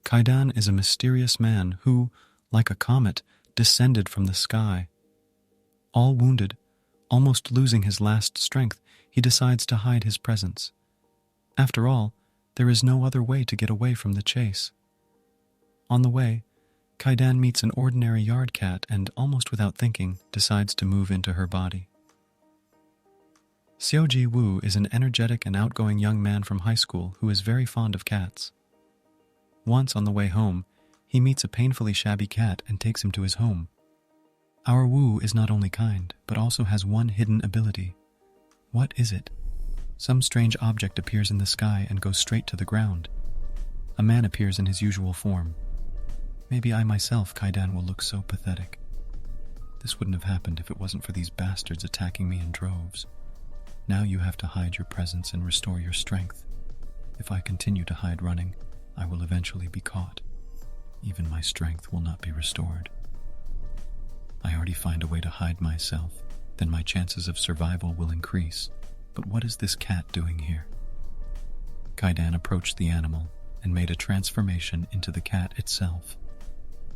Kaidan is a mysterious man who, like a comet, descended from the sky. All wounded, almost losing his last strength, he decides to hide his presence. After all, there is no other way to get away from the chase. On the way, Kaidan meets an ordinary yard cat and, almost without thinking, decides to move into her body. Seoji Woo is an energetic and outgoing young man from high school who is very fond of cats. Once on the way home, he meets a painfully shabby cat and takes him to his home. Our Woo is not only kind, but also has one hidden ability. What is it? Some strange object appears in the sky and goes straight to the ground. A man appears in his usual form. Maybe I myself, Kaidan, will look so pathetic. This wouldn't have happened if it wasn't for these bastards attacking me in droves. Now you have to hide your presence and restore your strength. If I continue to hide running, I will eventually be caught. Even my strength will not be restored. I already find a way to hide myself, then my chances of survival will increase. But what is this cat doing here? Kaidan approached the animal and made a transformation into the cat itself.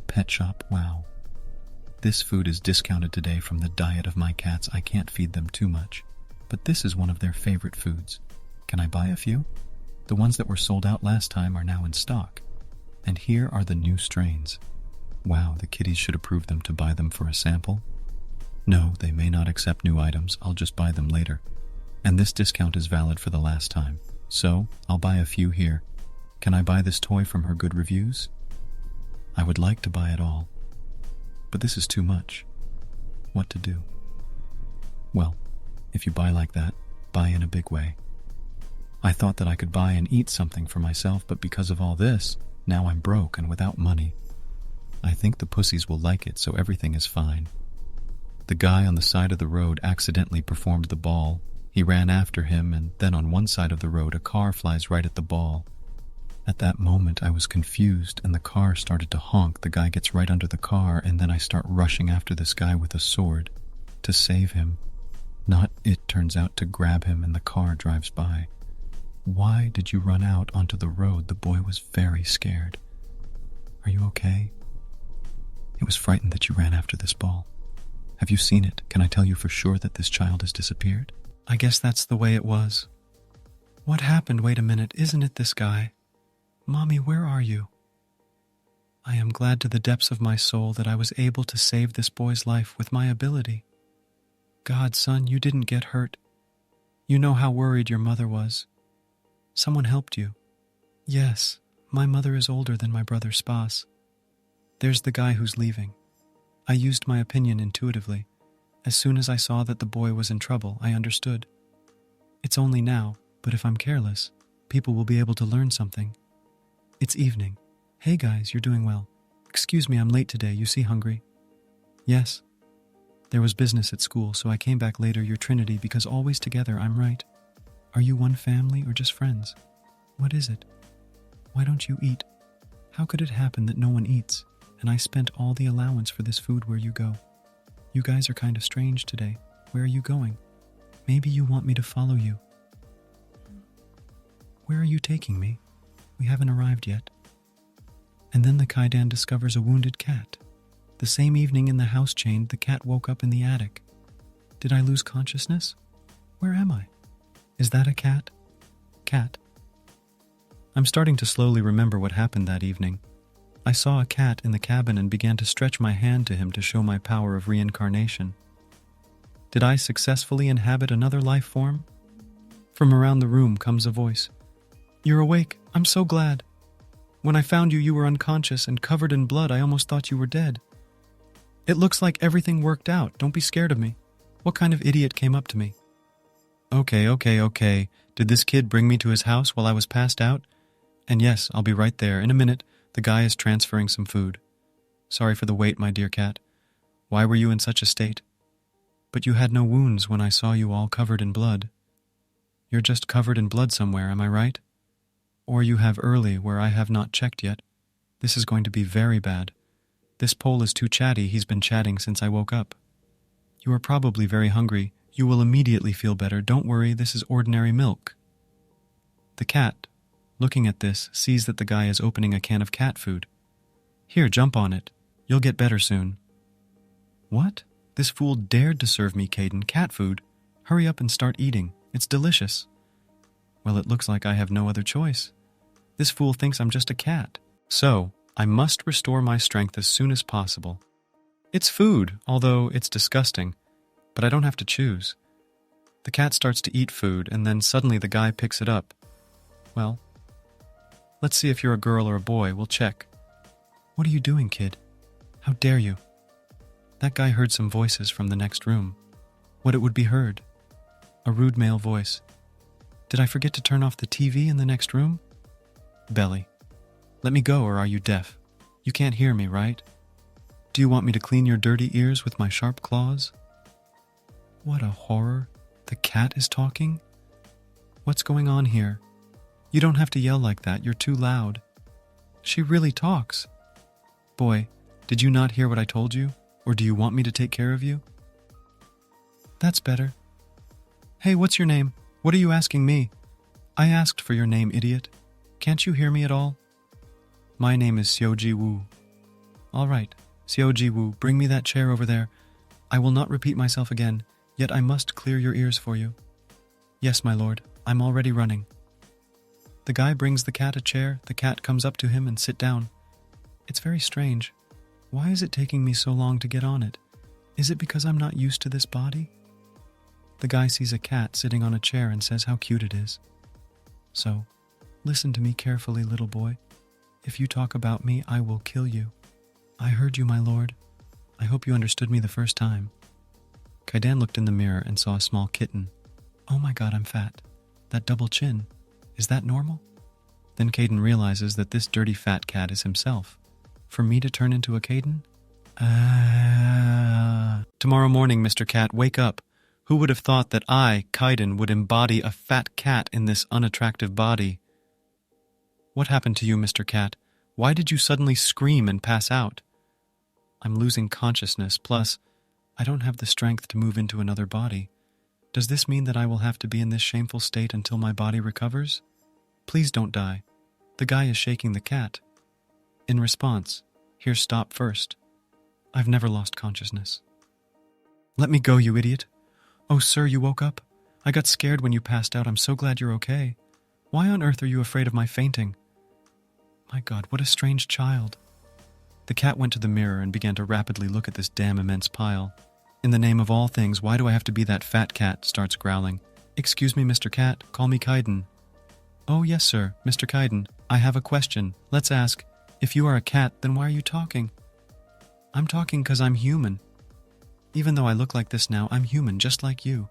Pet shop, wow. This food is discounted today from the diet of my cats. I can't feed them too much, but this is one of their favorite foods. Can I buy a few? The ones that were sold out last time are now in stock. And here are the new strains. Wow, the kitties should approve them to buy them for a sample. No, they may not accept new items. I'll just buy them later. And this discount is valid for the last time. So, I'll buy a few here. Can I buy this toy from her good reviews? I would like to buy it all. But this is too much. What to do? Well, if you buy like that, buy in a big way. I thought that I could buy and eat something for myself, but because of all this, now I'm broke and without money. I think the pussies will like it, so everything is fine. The guy on the side of the road accidentally performed the ball. He ran after him, and then on one side of the road, a car flies right at the ball. At that moment, I was confused, and the car started to honk. The guy gets right under the car, and then I start rushing after this guy with a sword to save him. Not it turns out to grab him, and the car drives by. Why did you run out onto the road? The boy was very scared. Are you okay? It was frightened that you ran after this ball. Have you seen it? Can I tell you for sure that this child has disappeared? I guess that's the way it was. What happened? Wait a minute, isn't it this guy? Mommy, where are you? I am glad to the depths of my soul that I was able to save this boy's life with my ability. God, son, you didn't get hurt. You know how worried your mother was. Someone helped you. Yes, my mother is older than my brother Spas. There's the guy who's leaving. I used my opinion intuitively. As soon as I saw that the boy was in trouble, I understood. It's only now, but if I'm careless, people will be able to learn something. It's evening. Hey guys, you're doing well. Excuse me, I'm late today. You see hungry? Yes. There was business at school, so I came back later. Your Trinity, because always together, I'm right. Are you one family or just friends? What is it? Why don't you eat? How could it happen that no one eats, and I spent all the allowance for this food where you go? You guys are kind of strange today. Where are you going? Maybe you want me to follow you. Where are you taking me? We haven't arrived yet. And then the Kaidan discovers a wounded cat. The same evening in the house chained, the cat woke up in the attic. Did I lose consciousness? Where am I? Is that a cat? Cat. I'm starting to slowly remember what happened that evening. I saw a cat in the cabin and began to stretch my hand to him to show my power of reincarnation. Did I successfully inhabit another life form? From around the room comes a voice. You're awake. I'm so glad. When I found you, you were unconscious and covered in blood. I almost thought you were dead. It looks like everything worked out. Don't be scared of me. What kind of idiot came up to me? Okay. Did this kid bring me to his house while I was passed out? And yes, I'll be right there. In a minute, the guy is transferring some food. Sorry for the wait, my dear cat. Why were you in such a state? But you had no wounds when I saw you all covered in blood. You're just covered in blood somewhere, am I right? Or you have early where I have not checked yet. This is going to be very bad. This Pole is too chatty. He's been chatting since I woke up. You are probably very hungry. You will immediately feel better. Don't worry, this is ordinary milk. The cat, looking at this, sees that the guy is opening a can of cat food. Here, jump on it. You'll get better soon. What? This fool dared to serve me, Caden, cat food. Hurry up and start eating. It's delicious. Well, it looks like I have no other choice. This fool thinks I'm just a cat. So, I must restore my strength as soon as possible. It's food, although it's disgusting, but I don't have to choose. The cat starts to eat food, and then suddenly the guy picks it up. Well, let's see if you're a girl or a boy. We'll check. What are you doing, kid? How dare you? That guy heard some voices from the next room. What it would be heard? A rude male voice. Did I forget to turn off the TV in the next room? Belly. Let me go, or are you deaf? You can't hear me, right? Do you want me to clean your dirty ears with my sharp claws? What a horror. The cat is talking? What's going on here? You don't have to yell like that. You're too loud. She really talks. Boy, did you not hear what I told you? Or do you want me to take care of you? That's better. Hey, what's your name? What are you asking me? I asked for your name, idiot. Can't you hear me at all? My name is Xiaoji Wu. All right, Xiaoji Wu, bring me that chair over there. I will not repeat myself again, yet I must clear your ears for you. Yes, my lord, I'm already running. The guy brings the cat a chair. The cat comes up to him and sit down. It's very strange. Why is it taking me so long to get on it? Is it because I'm not used to this body? The guy sees a cat sitting on a chair and says how cute it is. So, listen to me carefully, little boy. If you talk about me, I will kill you. I heard you, my lord. I hope you understood me the first time. Kaidan looked in the mirror and saw a small kitten. Oh my god, I'm fat. That double chin. Is that normal? Then Caden realizes that this dirty fat cat is himself. For me to turn into a Caden? Tomorrow morning, Mr. Cat, wake up. Who would have thought that I, Kaiden, would embody a fat cat in this unattractive body? What happened to you, Mr. Cat? Why did you suddenly scream and pass out? I'm losing consciousness, plus, I don't have the strength to move into another body. Does this mean that I will have to be in this shameful state until my body recovers? Please don't die. The guy is shaking the cat. In response, here's stop first. I've never lost consciousness. Let me go, you idiot. Oh, sir, you woke up? I got scared when you passed out. I'm so glad you're okay. Why on earth are you afraid of my fainting? My God, what a strange child. The cat went to the mirror and began to rapidly look at this damn immense pile. In the name of all things, why do I have to be that fat cat? Starts growling. Excuse me, Mr. Cat, call me Kaiden. Oh, yes, sir, Mr. Kaiden. I have a question. Let's ask. If you are a cat, then why are you talking? I'm talking because I'm human. Even though I look like this now, I'm human, just like you.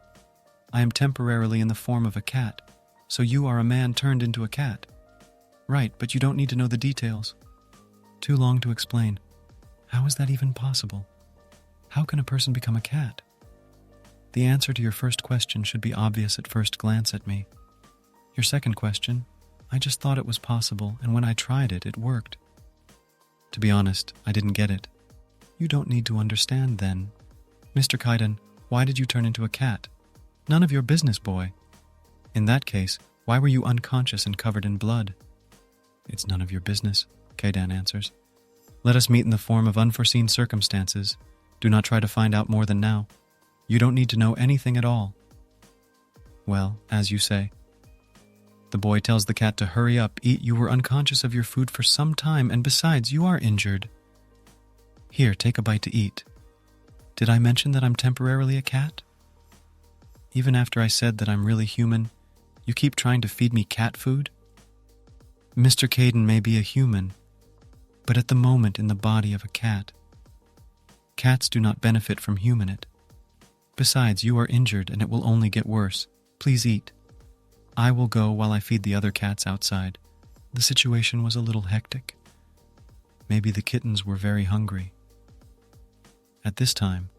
I am temporarily in the form of a cat, so you are a man turned into a cat. Right, but you don't need to know the details. Too long to explain. How is that even possible? How can a person become a cat? The answer to your first question should be obvious at first glance at me. Your second question, I just thought it was possible, and when I tried it, it worked. To be honest, I didn't get it. You don't need to understand then. Mr. Kaiden, why did you turn into a cat? None of your business, boy. In that case, why were you unconscious and covered in blood? It's none of your business, Kaidan answers. Let us meet in the form of unforeseen circumstances. Do not try to find out more than now. You don't need to know anything at all. Well, as you say. The boy tells the cat to hurry up, eat. You were unconscious of your food for some time, and besides, you are injured. Here, take a bite to eat. Did I mention that I'm temporarily a cat? Even after I said that I'm really human, you keep trying to feed me cat food? Mr. Kaiden may be a human, but at the moment in the body of a cat. Cats do not benefit from human it. Besides, you are injured and it will only get worse. Please eat. I will go while I feed the other cats outside. The situation was a little hectic. Maybe the kittens were very hungry. At this time,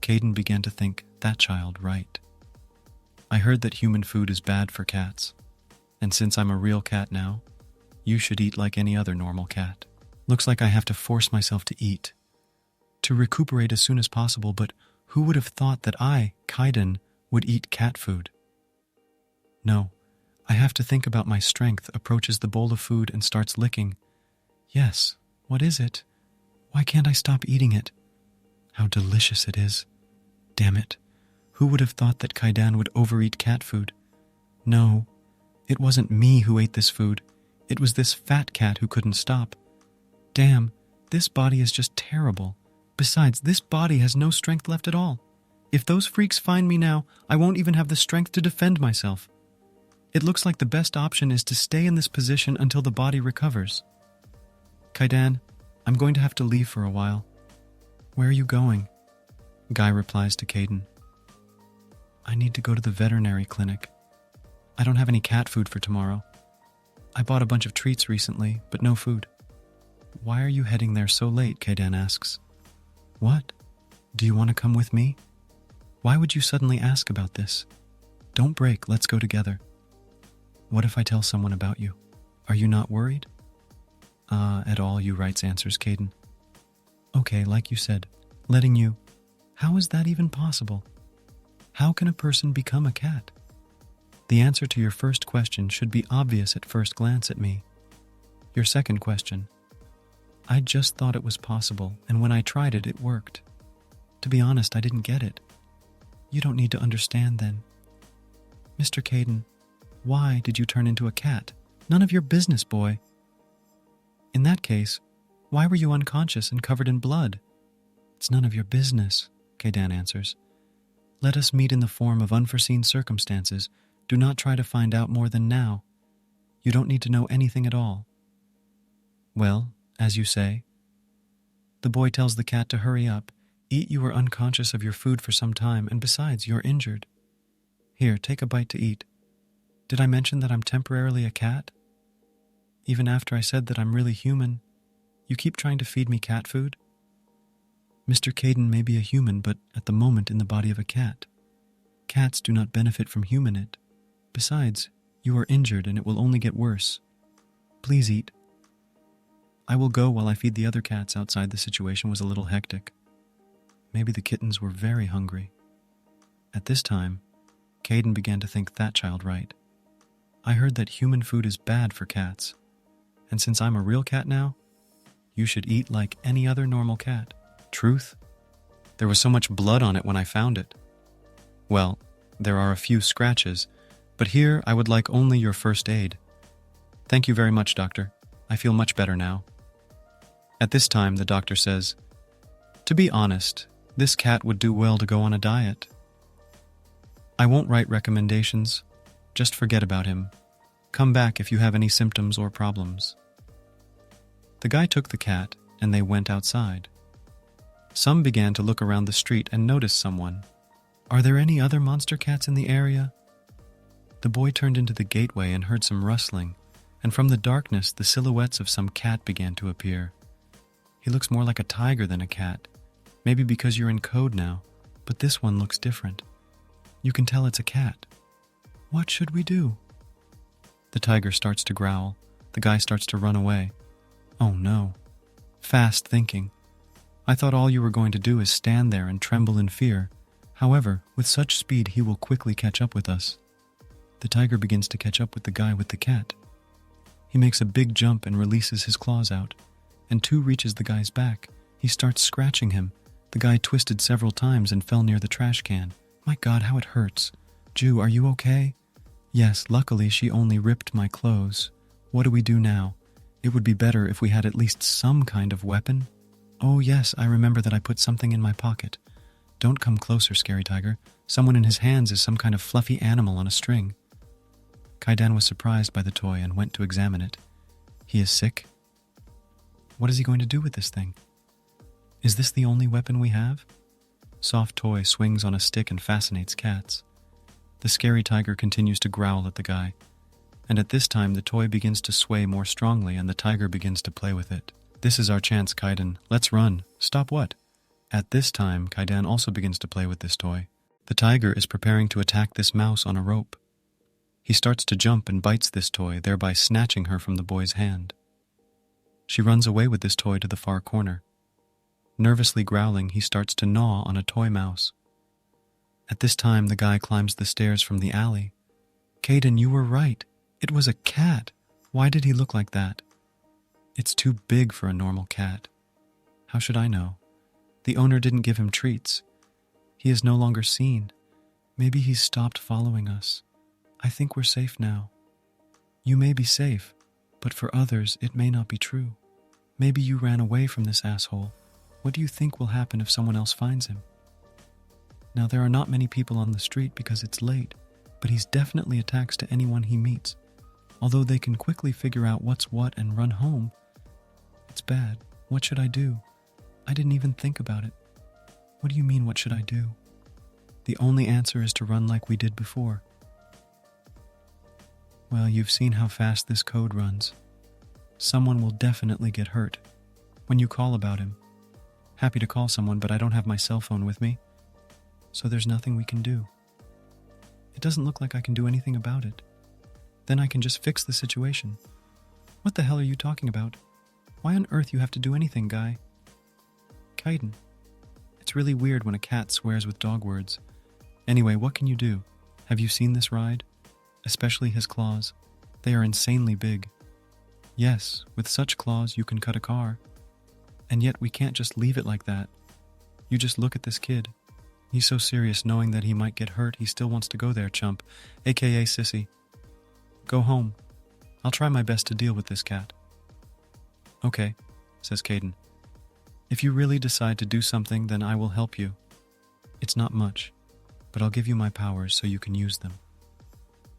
Kaiden began to think that child right. I heard that human food is bad for cats, and since I'm a real cat now, you should eat like any other normal cat. Looks like I have to force myself to eat, to recuperate as soon as possible, but who would have thought that I, Kaiden, would eat cat food? No, I have to think about my strength, approaches the bowl of food and starts licking. Yes, what is it? Why can't I stop eating it? How delicious it is. Damn it. Who would have thought that Kaidan would overeat cat food? No, it wasn't me who ate this food. It was this fat cat who couldn't stop. Damn, this body is just terrible. Besides, this body has no strength left at all. If those freaks find me now, I won't even have the strength to defend myself. It looks like the best option is to stay in this position until the body recovers. Kaidan, I'm going to have to leave for a while. Where are you going? Guy replies to Caden. I need to go to the veterinary clinic. I don't have any cat food for tomorrow. I bought a bunch of treats recently, but no food. Why are you heading there so late? Kaidan asks. What? Do you want to come with me? Why would you suddenly ask about this? Don't break, let's go together. What if I tell someone about you? Are you not worried? At all, you rights, answers Caden. Okay, like you said, letting you. How is that even possible? How can a person become a cat? The answer to your first question should be obvious at first glance at me. Your second question. I just thought it was possible, and when I tried it, it worked. To be honest, I didn't get it. You don't need to understand then. Mr. Caden, why did you turn into a cat? None of your business, boy. In that case, why were you unconscious and covered in blood? It's none of your business, Kaidan answers. Let us meet in the form of unforeseen circumstances. Do not try to find out more than now. You don't need to know anything at all. Well, as you say. The boy tells the cat to hurry up. Eat, you were unconscious of your food for some time, and besides, you're injured. Here, take a bite to eat. Did I mention that I'm temporarily a cat? Even after I said that I'm really human, you keep trying to feed me cat food? Mr. Caden may be a human, but at the moment in the body of a cat. Cats do not benefit from human it. Besides, you are injured and it will only get worse. Please eat. I will go while I feed the other cats outside. The situation was a little hectic. Maybe the kittens were very hungry. At this time, Caden began to think that child right. I heard that human food is bad for cats. And since I'm a real cat now, you should eat like any other normal cat. Truth? There was so much blood on it when I found it. Well, there are a few scratches, but here I would like only your first aid. Thank you very much, doctor. I feel much better now. At this time, the doctor says, to be honest, this cat would do well to go on a diet. I won't write recommendations. Just forget about him. Come back if you have any symptoms or problems. The guy took the cat, and they went outside. Some began to look around the street and notice someone. Are there any other monster cats in the area? The boy turned into the gateway and heard some rustling, and from the darkness the silhouettes of some cat began to appear. He looks more like a tiger than a cat, maybe because you're in code now, but this one looks different. You can tell it's a cat. What should we do? The tiger starts to growl. The guy starts to run away. Oh no. Fast thinking. I thought all you were going to do is stand there and tremble in fear. However, with such speed he will quickly catch up with us. The tiger begins to catch up with the guy with the cat. He makes a big jump and releases his claws out, and two reaches the guy's back. He starts scratching him. The guy twisted several times and fell near the trash can. My God, how it hurts. Jew, are you okay? Yes, luckily she only ripped my clothes. What do we do now? It would be better if we had at least some kind of weapon. Oh yes, I remember that I put something in my pocket. Don't come closer, scary tiger. Someone in his hands is some kind of fluffy animal on a string. Kaidan was surprised by the toy and went to examine it. He is sick? What is he going to do with this thing? Is this the only weapon we have? Soft toy swings on a stick and fascinates cats. The scary tiger continues to growl at the guy, and at this time the toy begins to sway more strongly and the tiger begins to play with it. This is our chance, Kaidan. Let's run. Stop what? At this time, Kaidan also begins to play with this toy. The tiger is preparing to attack this mouse on a rope. He starts to jump and bites this toy, thereby snatching her from the boy's hand. She runs away with this toy to the far corner. Nervously growling, he starts to gnaw on a toy mouse. At this time, the guy climbs the stairs from the alley. Kaidan, you were right. It was a cat. Why did he look like that? It's too big for a normal cat. How should I know? The owner didn't give him treats. He is no longer seen. Maybe he's stopped following us. I think we're safe now. You may be safe, but for others it may not be true. Maybe you ran away from this asshole. What do you think will happen if someone else finds him? Now, there are not many people on the street because it's late, but he's definitely attacks to anyone he meets. Although they can quickly figure out what's what and run home. It's bad. What should I do? I didn't even think about it. What do you mean, what should I do? The only answer is to run like we did before. Well, you've seen how fast this code runs. Someone will definitely get hurt when you call about him. Happy to call someone, but I don't have my cell phone with me, so there's nothing we can do. It doesn't look like I can do anything about it. Then I can just fix the situation. What the hell are you talking about? Why on earth you have to do anything, guy? Kaiden. It's really weird when a cat swears with dog words. Anyway, what can you do? Have you seen this ride? Especially his claws. They are insanely big. Yes, with such claws you can cut a car. And yet we can't just leave it like that. You just look at this kid. He's so serious knowing that he might get hurt, he still wants to go there, chump. AKA sissy. Go home. I'll try my best to deal with this cat. Okay, says Kaiden. If you really decide to do something, then I will help you. It's not much, but I'll give you my powers so you can use them.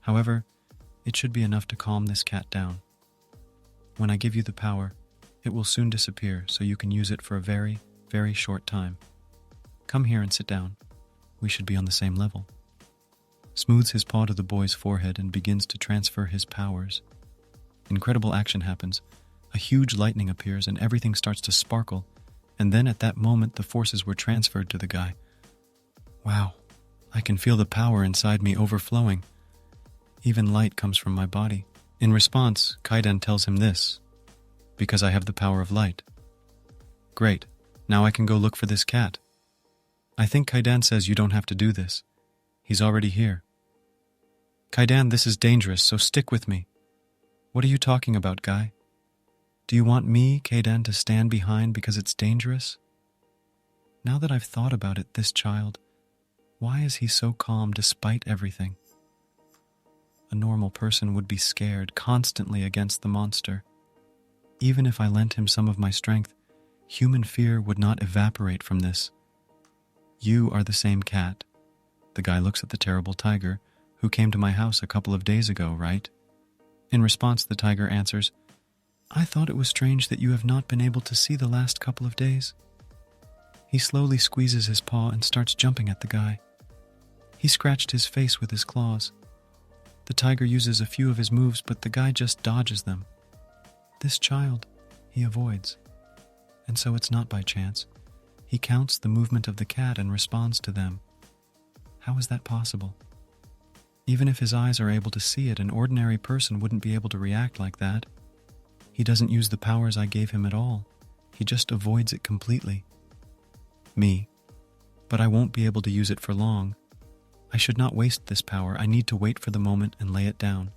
However, it should be enough to calm this cat down. When I give you the power, it will soon disappear so you can use it for a very, very short time. Come here and sit down. We should be on the same level. Smooths his paw to the boy's forehead and begins to transfer his powers. Incredible action happens. A huge lightning appears and everything starts to sparkle, and then at that moment the forces were transferred to the guy. Wow, I can feel the power inside me overflowing. Even light comes from my body. In response, Kaiden tells him this, because I have the power of light. Great, now I can go look for this cat. I think Kaiden says you don't have to do this. He's already here. Kaiden, this is dangerous, so stick with me. What are you talking about, guy? Do you want me, Kaiden, to stand behind because it's dangerous? Now that I've thought about it, this child, why is he so calm despite everything? A normal person would be scared constantly against the monster. Even if I lent him some of my strength, human fear would not evaporate from this. You are the same cat. The guy looks at the terrible tiger, who came to my house a couple of days ago, right? In response, the tiger answers, I thought it was strange that you have not been able to see the last couple of days. He slowly squeezes his paw and starts jumping at the guy. He scratched his face with his claws. The tiger uses a few of his moves, but the guy just dodges them. This child, he avoids. And so it's not by chance. He counts the movement of the cat and responds to them. How is that possible? Even if his eyes are able to see it, an ordinary person wouldn't be able to react like that. He doesn't use the powers I gave him at all. He just avoids it completely. Me. But I won't be able to use it for long. I should not waste this power. I need to wait for the moment and lay it down.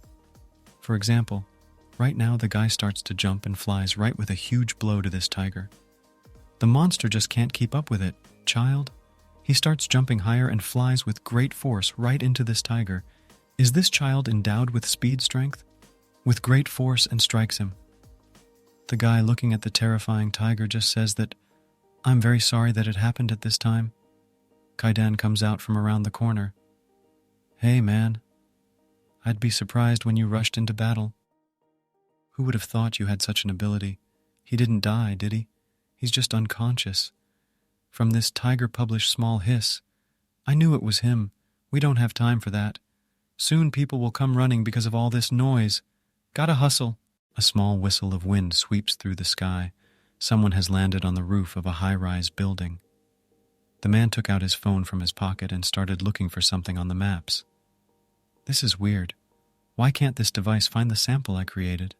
For example, right now the guy starts to jump and flies right with a huge blow to this tiger. The monster just can't keep up with it. Child. He starts jumping higher and flies with great force right into this tiger. Is this child endowed with speed strength? With great force and strikes him. The guy looking at the terrifying tiger just says that, I'm very sorry that it happened at this time. Kaiden comes out from around the corner. Hey man, I'd be surprised when you rushed into battle. Who would have thought you had such an ability? He didn't die, did he? He's just unconscious. From this tiger-published small hiss. I knew it was him. We don't have time for that. Soon people will come running because of all this noise. Gotta hustle. A small whistle of wind sweeps through the sky. Someone has landed on the roof of a high-rise building. The man took out his phone from his pocket and started looking for something on the maps. This is weird. Why can't this device find the sample I created?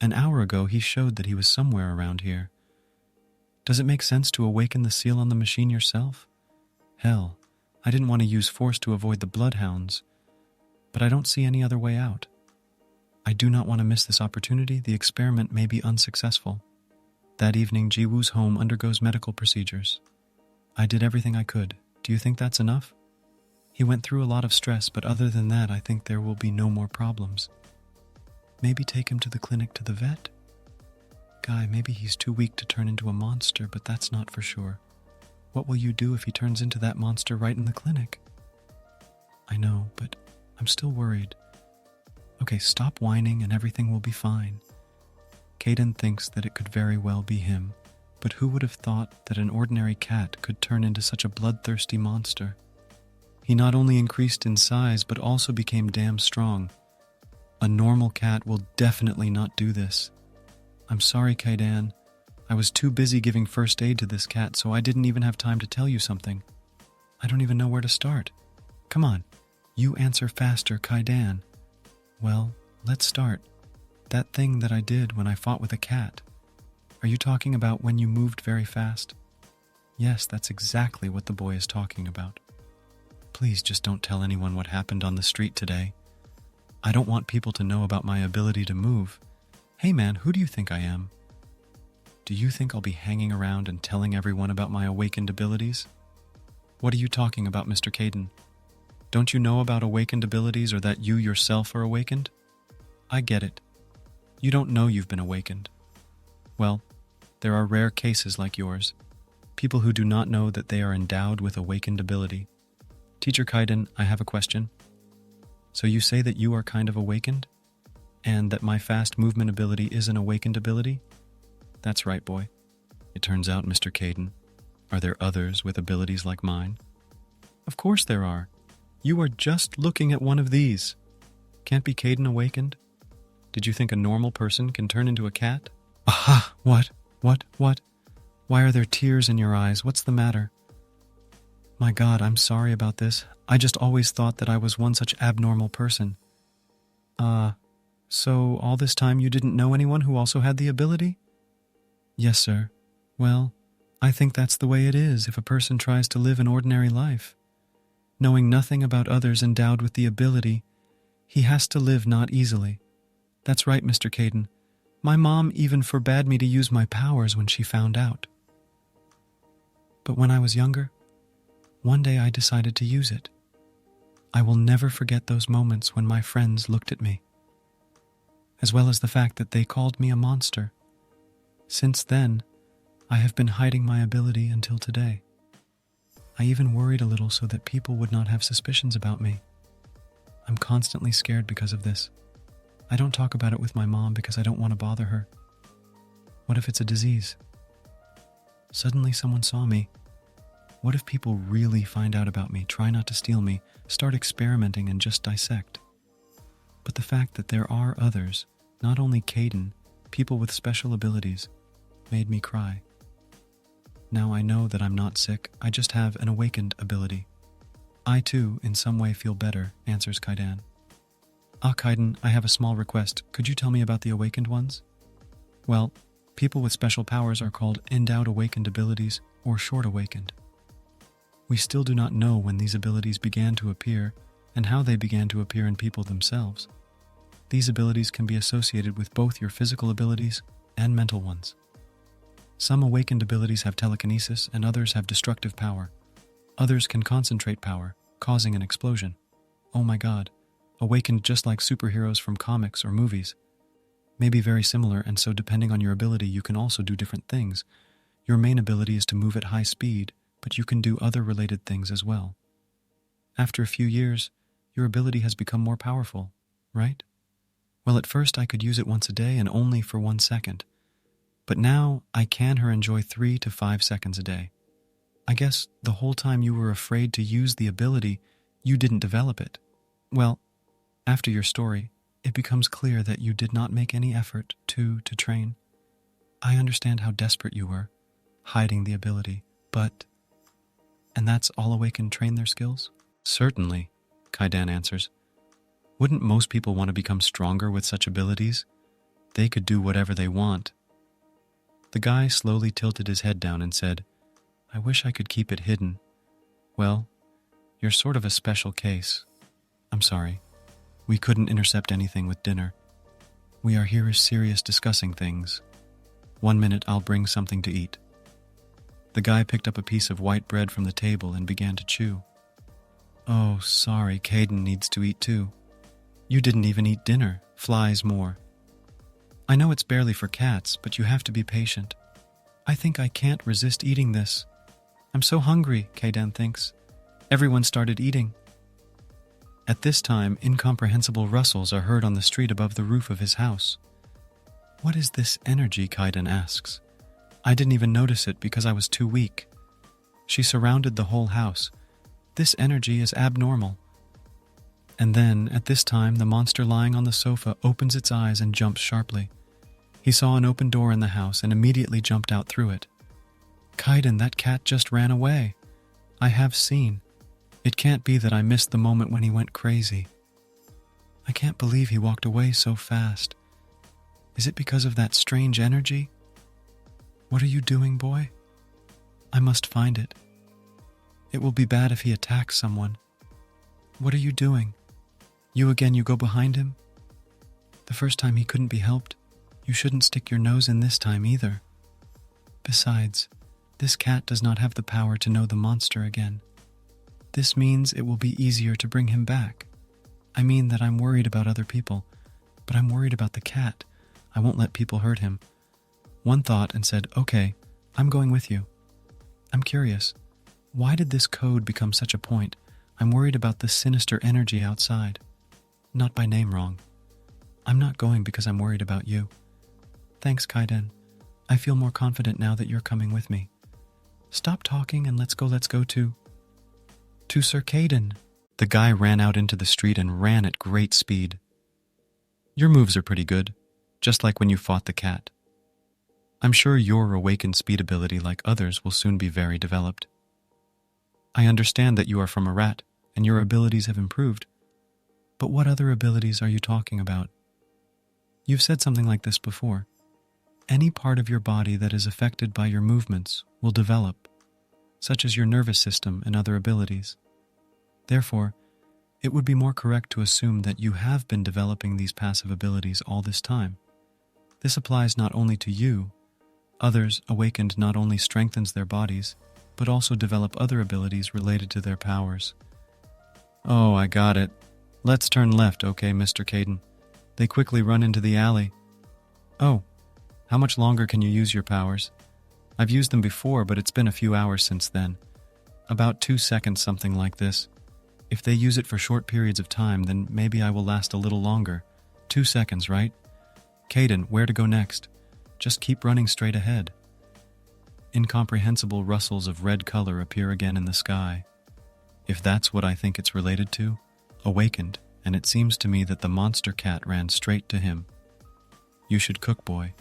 An hour ago he showed that he was somewhere around here. Does it make sense to awaken the seal on the machine yourself? Hell, I didn't want to use force to avoid the bloodhounds, but I don't see any other way out. I do not want to miss this opportunity. The experiment may be unsuccessful. That evening, Jiwoo's home undergoes medical procedures. I did everything I could. Do you think that's enough? He went through a lot of stress, but other than that, I think there will be no more problems. Maybe take him to the clinic to the vet? Guy, maybe he's too weak to turn into a monster, but that's not for sure. What will you do if he turns into that monster right in the clinic? I know, but I'm still worried. Okay, stop whining and everything will be fine. Kaden thinks that it could very well be him, but who would have thought that an ordinary cat could turn into such a bloodthirsty monster? He not only increased in size, but also became damn strong. A normal cat will definitely not do this. I'm sorry, Kaidan. I was too busy giving first aid to this cat, so I didn't even have time to tell you something. I don't even know where to start. Come on, you answer faster, Kaidan. Well, let's start. That thing that I did when I fought with a cat. Are you talking about when you moved very fast? Yes, that's exactly what the boy is talking about. Please just don't tell anyone what happened on the street today. I don't want people to know about my ability to move. Hey man, who do you think I am? Do you think I'll be hanging around and telling everyone about my awakened abilities? What are you talking about, Mr. Kaden? Don't you know about awakened abilities or that you yourself are awakened? I get it. You don't know you've been awakened. Well, there are rare cases like yours. People who do not know that they are endowed with awakened ability. Teacher Kaiden, I have a question. So you say that you are kind of awakened? And that my fast movement ability is an awakened ability? That's right, boy. It turns out, Mr. Kaden, are there others with abilities like mine? Of course there are. You are just looking at one of these. Can't be Kaden awakened? Did you think a normal person can turn into a cat? Aha! What? Why are there tears in your eyes? What's the matter? My God, I'm sorry about this. I just always thought that I was one such abnormal person. So all this time you didn't know anyone who also had the ability? Yes, sir. Well, I think that's the way it is if a person tries to live an ordinary life. Knowing nothing about others endowed with the ability, he has to live not easily. That's right, Mr. Kaden. My mom even forbade me to use my powers when she found out. But when I was younger, one day I decided to use it. I will never forget those moments when my friends looked at me, as well as the fact that they called me a monster. Since then, I have been hiding my ability until today. I even worried a little so that people would not have suspicions about me. I'm constantly scared because of this. I don't talk about it with my mom because I don't want to bother her. What if it's a disease? Suddenly someone saw me. What if people really find out about me, try not to steal me, start experimenting and just dissect? But the fact that there are others, not only Kaden, people with special abilities, made me cry. Now I know that I'm not sick, I just have an awakened ability. I too, in some way, feel better, answers Kaidan. Kaiden, I have a small request. Could you tell me about the awakened ones? Well, people with special powers are called endowed awakened abilities or short awakened. We still do not know when these abilities began to appear and how they began to appear in people themselves. These abilities can be associated with both your physical abilities and mental ones. Some awakened abilities have telekinesis and others have destructive power. Others can concentrate power, causing an explosion. Oh my God, awakened just like superheroes from comics or movies. May be very similar, and so depending on your ability, you can also do different things. Your main ability is to move at high speed, but you can do other related things as well. After a few years, your ability has become more powerful, right? Well, at first I could use it once a day and only for 1 second. But now I can enjoy 3 to 5 seconds a day. I guess the whole time you were afraid to use the ability, you didn't develop it. Well, after your story, it becomes clear that you did not make any effort to train. I understand how desperate you were, hiding the ability, but... And that's all awakened train their skills? Certainly, Kaidan answers. Wouldn't most people want to become stronger with such abilities? They could do whatever they want. The guy slowly tilted his head down and said, I wish I could keep it hidden. Well, you're sort of a special case. I'm sorry. We couldn't intercept anything with dinner. We are here serious discussing things. 1 minute I'll bring something to eat. The guy picked up a piece of white bread from the table and began to chew. Oh, sorry, Caden needs to eat too. You didn't even eat dinner, flies more. I know it's barely for cats, but you have to be patient. I think I can't resist eating this. I'm so hungry, Caden thinks. Everyone started eating. At this time, incomprehensible rustles are heard on the street above the roof of his house. What is this energy, Kaiden asks. I didn't even notice it because I was too weak. She surrounded the whole house. This energy is abnormal. And then, at this time, the monster lying on the sofa opens its eyes and jumps sharply. He saw an open door in the house and immediately jumped out through it. Kaiden, that cat just ran away. I have seen. It can't be that I missed the moment when he went crazy. I can't believe he walked away so fast. Is it because of that strange energy? What are you doing, boy? I must find it. It will be bad if he attacks someone. What are you doing? You again, you go behind him? The first time he couldn't be helped. You shouldn't stick your nose in this time either. Besides, this cat does not have the power to know the monster again. This means it will be easier to bring him back. I mean that I'm worried about other people, but I'm worried about the cat. I won't let people hurt him. One thought and said, okay, I'm going with you. I'm curious. Why did this code become such a point? I'm worried about the sinister energy outside. Not by name wrong. I'm not going because I'm worried about you. Thanks, Kaiden. I feel more confident now that you're coming with me. Stop talking and let's go to Sir Caden. The guy ran out into the street and ran at great speed. Your moves are pretty good, just like when you fought the cat. I'm sure your awakened speed ability, like others, will soon be very developed. I understand that you are from a rat, and your abilities have improved. But what other abilities are you talking about? You've said something like this before. Any part of your body that is affected by your movements will develop, such as your nervous system and other abilities. Therefore, it would be more correct to assume that you have been developing these passive abilities all this time. This applies not only to you. Others, awakened, not only strengthens their bodies, but also develop other abilities related to their powers. Oh, I got it. Let's turn left, okay, Mr. Caden. They quickly run into the alley. Oh, how much longer can you use your powers? I've used them before, but it's been a few hours since then. About 2 seconds, something like this. If they use it for short periods of time, then maybe I will last a little longer. 2 seconds, right? Caden, where to go next? Just keep running straight ahead. Incomprehensible rustles of red color appear again in the sky. If that's what I think it's related to, awakened, and it seems to me that the monster cat ran straight to him. You should cook, boy.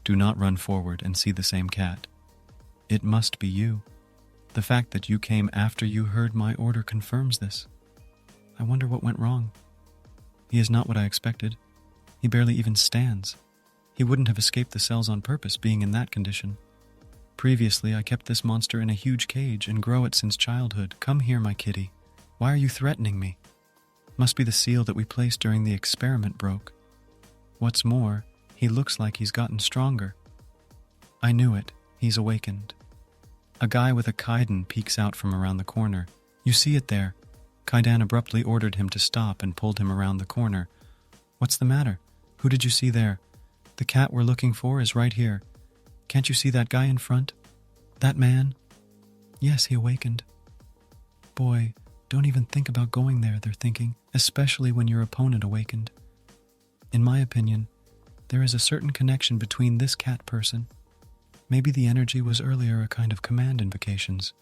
Do not run forward and see the same cat. It must be you. The fact that you came after you heard my order confirms this. I wonder what went wrong. He is not what I expected. He barely even stands. He wouldn't have escaped the cells on purpose, being in that condition. Previously, I kept this monster in a huge cage and grow it since childhood. Come here, my kitty. Why are you threatening me? Must be the seal that we placed during the experiment broke. What's more, he looks like he's gotten stronger. I knew it. He's awakened. A guy with a Kaiden peeks out from around the corner. You see it there. Kaiden abruptly ordered him to stop and pulled him around the corner. What's the matter? Who did you see there? The cat we're looking for is right here. Can't you see that guy in front? That man? Yes, he awakened. Boy, don't even think about going there, they're thinking, especially when your opponent awakened. In my opinion, there is a certain connection between this cat person. Maybe the energy was earlier a kind of command invocations.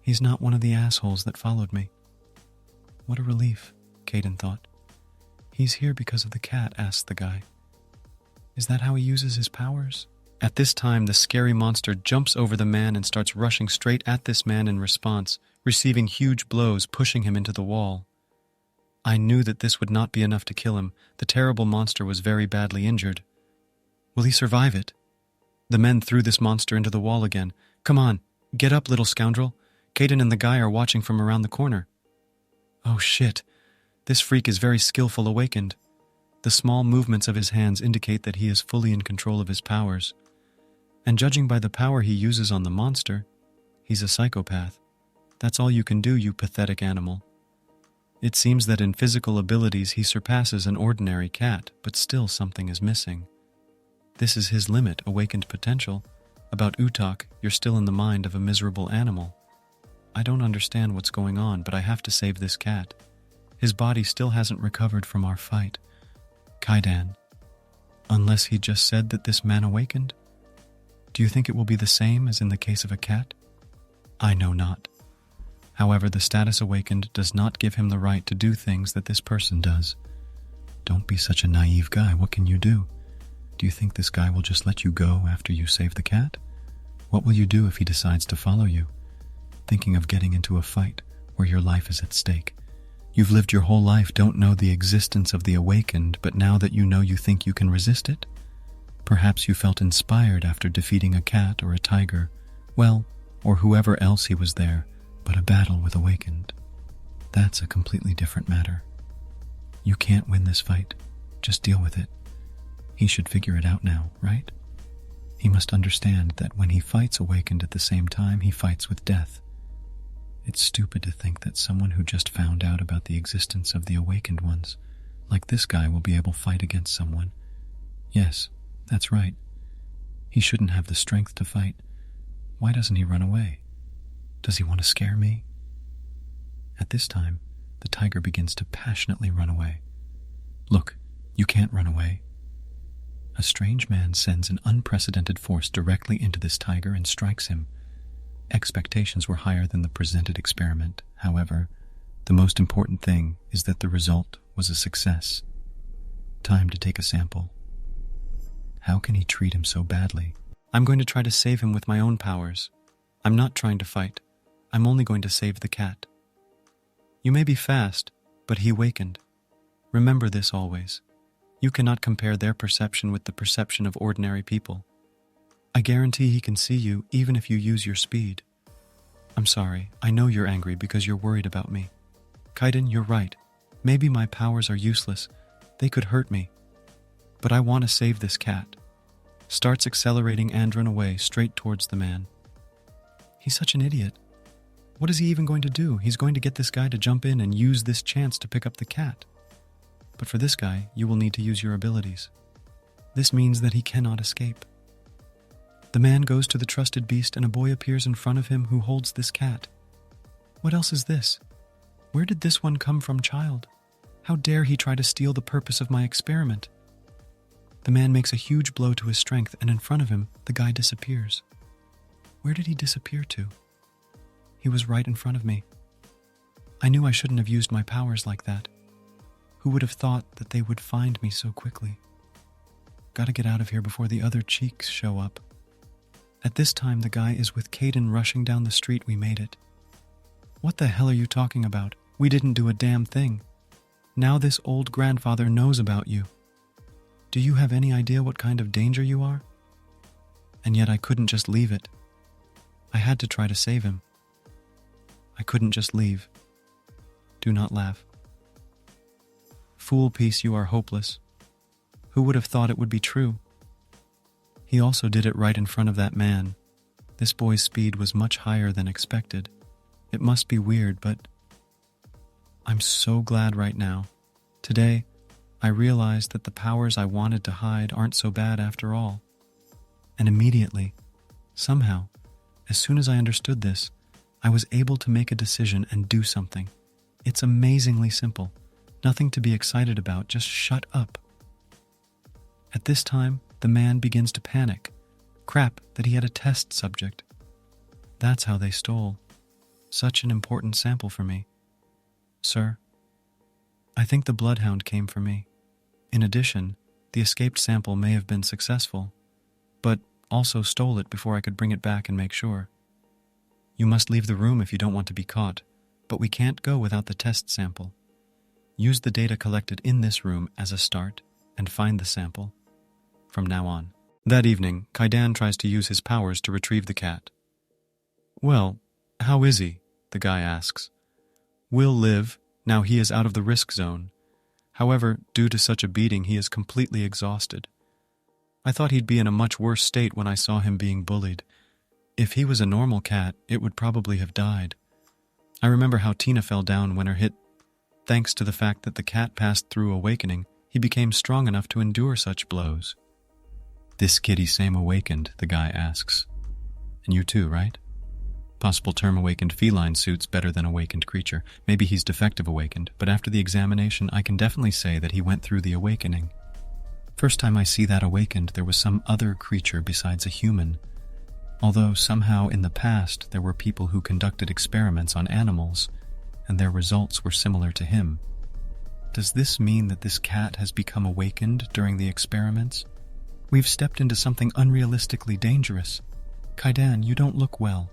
He's not one of the assholes that followed me. What a relief, Caden thought. He's here because of the cat, asked the guy. Is that how he uses his powers? At this time, the scary monster jumps over the man and starts rushing straight at this man in response, receiving huge blows, pushing him into the wall. I knew that this would not be enough to kill him. The terrible monster was very badly injured. Will he survive it? The men threw this monster into the wall again. Come on, get up, little scoundrel. Caden and the guy are watching from around the corner. Oh shit, this freak is very skillful awakened. The small movements of his hands indicate that he is fully in control of his powers. And judging by the power he uses on the monster, he's a psychopath. That's all you can do, you pathetic animal. It seems that in physical abilities he surpasses an ordinary cat, but still something is missing. This is his limit, awakened potential. About Utak, you're still in the mind of a miserable animal. I don't understand what's going on, but I have to save this cat. His body still hasn't recovered from our fight. Kaidan, unless he just said that this man awakened? Do you think it will be the same as in the case of a cat? I know not. However, the status awakened does not give him the right to do things that this person does. Don't be such a naive guy. What can you do? Do you think this guy will just let you go after you save the cat? What will you do if he decides to follow you? Thinking of getting into a fight where your life is at stake. You've lived your whole life, don't know the existence of the awakened, but now that you know, you think you can resist it? Perhaps you felt inspired after defeating a cat or a tiger, well, or whoever else he was there, but a battle with awakened. That's a completely different matter. You can't win this fight. Just deal with it. He should figure it out now, right? He must understand that when he fights awakened at the same time, he fights with death. It's stupid to think that someone who just found out about the existence of the awakened ones, like this guy, will be able to fight against someone. Yes, that's right. He shouldn't have the strength to fight. Why doesn't he run away? Does he want to scare me? At this time, the tiger begins to passionately run away. Look, you can't run away. A strange man sends an unprecedented force directly into this tiger and strikes him. Expectations were higher than the presented experiment. However, the most important thing is that the result was a success. Time to take a sample. How can he treat him so badly? I'm going to try to save him with my own powers. I'm not trying to fight. I'm only going to save the cat. You may be fast, but he awakened. Remember this always. You cannot compare their perception with the perception of ordinary people. I guarantee he can see you even if you use your speed. I'm sorry, I know you're angry because you're worried about me. Kaiden, you're right. Maybe my powers are useless. They could hurt me. But I want to save this cat. Starts accelerating and run away straight towards the man. He's such an idiot. What is he even going to do? He's going to get this guy to jump in and use this chance to pick up the cat. But for this guy, you will need to use your abilities. This means that he cannot escape. The man goes to the trusted beast and a boy appears in front of him who holds this cat. What else is this? Where did this one come from, child? How dare he try to steal the purpose of my experiment? The man makes a huge blow to his strength and in front of him, the guy disappears. Where did he disappear to? He was right in front of me. I knew I shouldn't have used my powers like that. Who would have thought that they would find me so quickly? Gotta get out of here before the other cheeks show up. At this time, the guy is with Kaiden rushing down the street. We made it. What the hell are you talking about? We didn't do a damn thing. Now this old grandfather knows about you. Do you have any idea what kind of danger you are? And yet I couldn't just leave it. I had to try to save him. I couldn't just leave. Do not laugh. Fool piece, you are hopeless. Who would have thought it would be true? He also did it right in front of that man. This boy's speed was much higher than expected. It must be weird, but I'm so glad right now. Today, I realized that the powers I wanted to hide aren't so bad after all. And immediately, somehow, as soon as I understood this, I was able to make a decision and do something. It's amazingly simple. Nothing to be excited about, just shut up. At this time, the man begins to panic. Crap, that he had a test subject. That's how they stole. Such an important sample for me. Sir, I think the bloodhound came for me. In addition, the escaped sample may have been successful, but also stole it before I could bring it back and make sure. You must leave the room if you don't want to be caught, but we can't go without the test sample. Use the data collected in this room as a start and find the sample from now on. That evening, Kaidan tries to use his powers to retrieve the cat. Well, how is he? The guy asks. Will live, now he is out of the risk zone. However, due to such a beating, he is completely exhausted. I thought he'd be in a much worse state when I saw him being bullied. If he was a normal cat, it would probably have died. I remember how Tina fell down when her hit. Thanks to the fact that the cat passed through awakening, he became strong enough to endure such blows. This kitty same awakened, the guy asks. And you too, right? Possible term awakened feline suits better than awakened creature. Maybe he's defective awakened, but after the examination I can definitely say that he went through the awakening. First time I see that awakened, there was some other creature besides a human. Although somehow in the past there were people who conducted experiments on animals, and their results were similar to him. Does this mean that this cat has become awakened during the experiments? We've stepped into something unrealistically dangerous. Kaidan, you don't look well.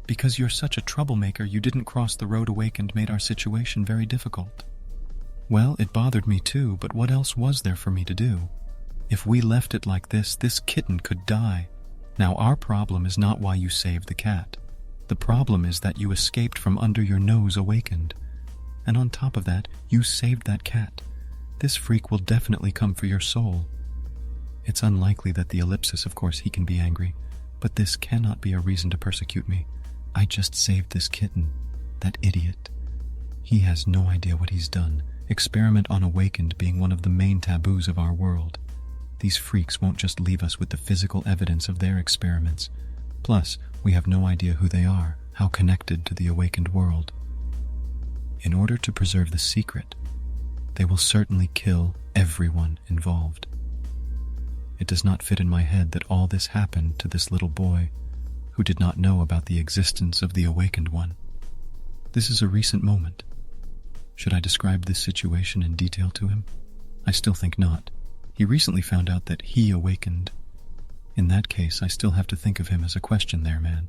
Because you're such a troublemaker, you didn't cross the road awakened made our situation very difficult. Well, it bothered me too, but what else was there for me to do? If we left it like this kitten could die. Now our problem is not why you saved the cat. The problem is that you escaped from under your nose awakened. And on top of that, you saved that cat. This freak will definitely come for your soul. It's unlikely that the ellipsis, of course, he can be angry, but this cannot be a reason to persecute me. I just saved this kitten. That idiot. He has no idea what he's done. Experiment on awakened being one of the main taboos of our world. These freaks won't just leave us with the physical evidence of their experiments. Plus, we have no idea who they are, how connected to the awakened world. In order to preserve the secret, they will certainly kill everyone involved. It does not fit in my head that all this happened to this little boy who did not know about the existence of the awakened one. This is a recent moment. Should I describe this situation in detail to him? I still think not. He recently found out that he awakened. In that case, I still have to think of him as a question there, man.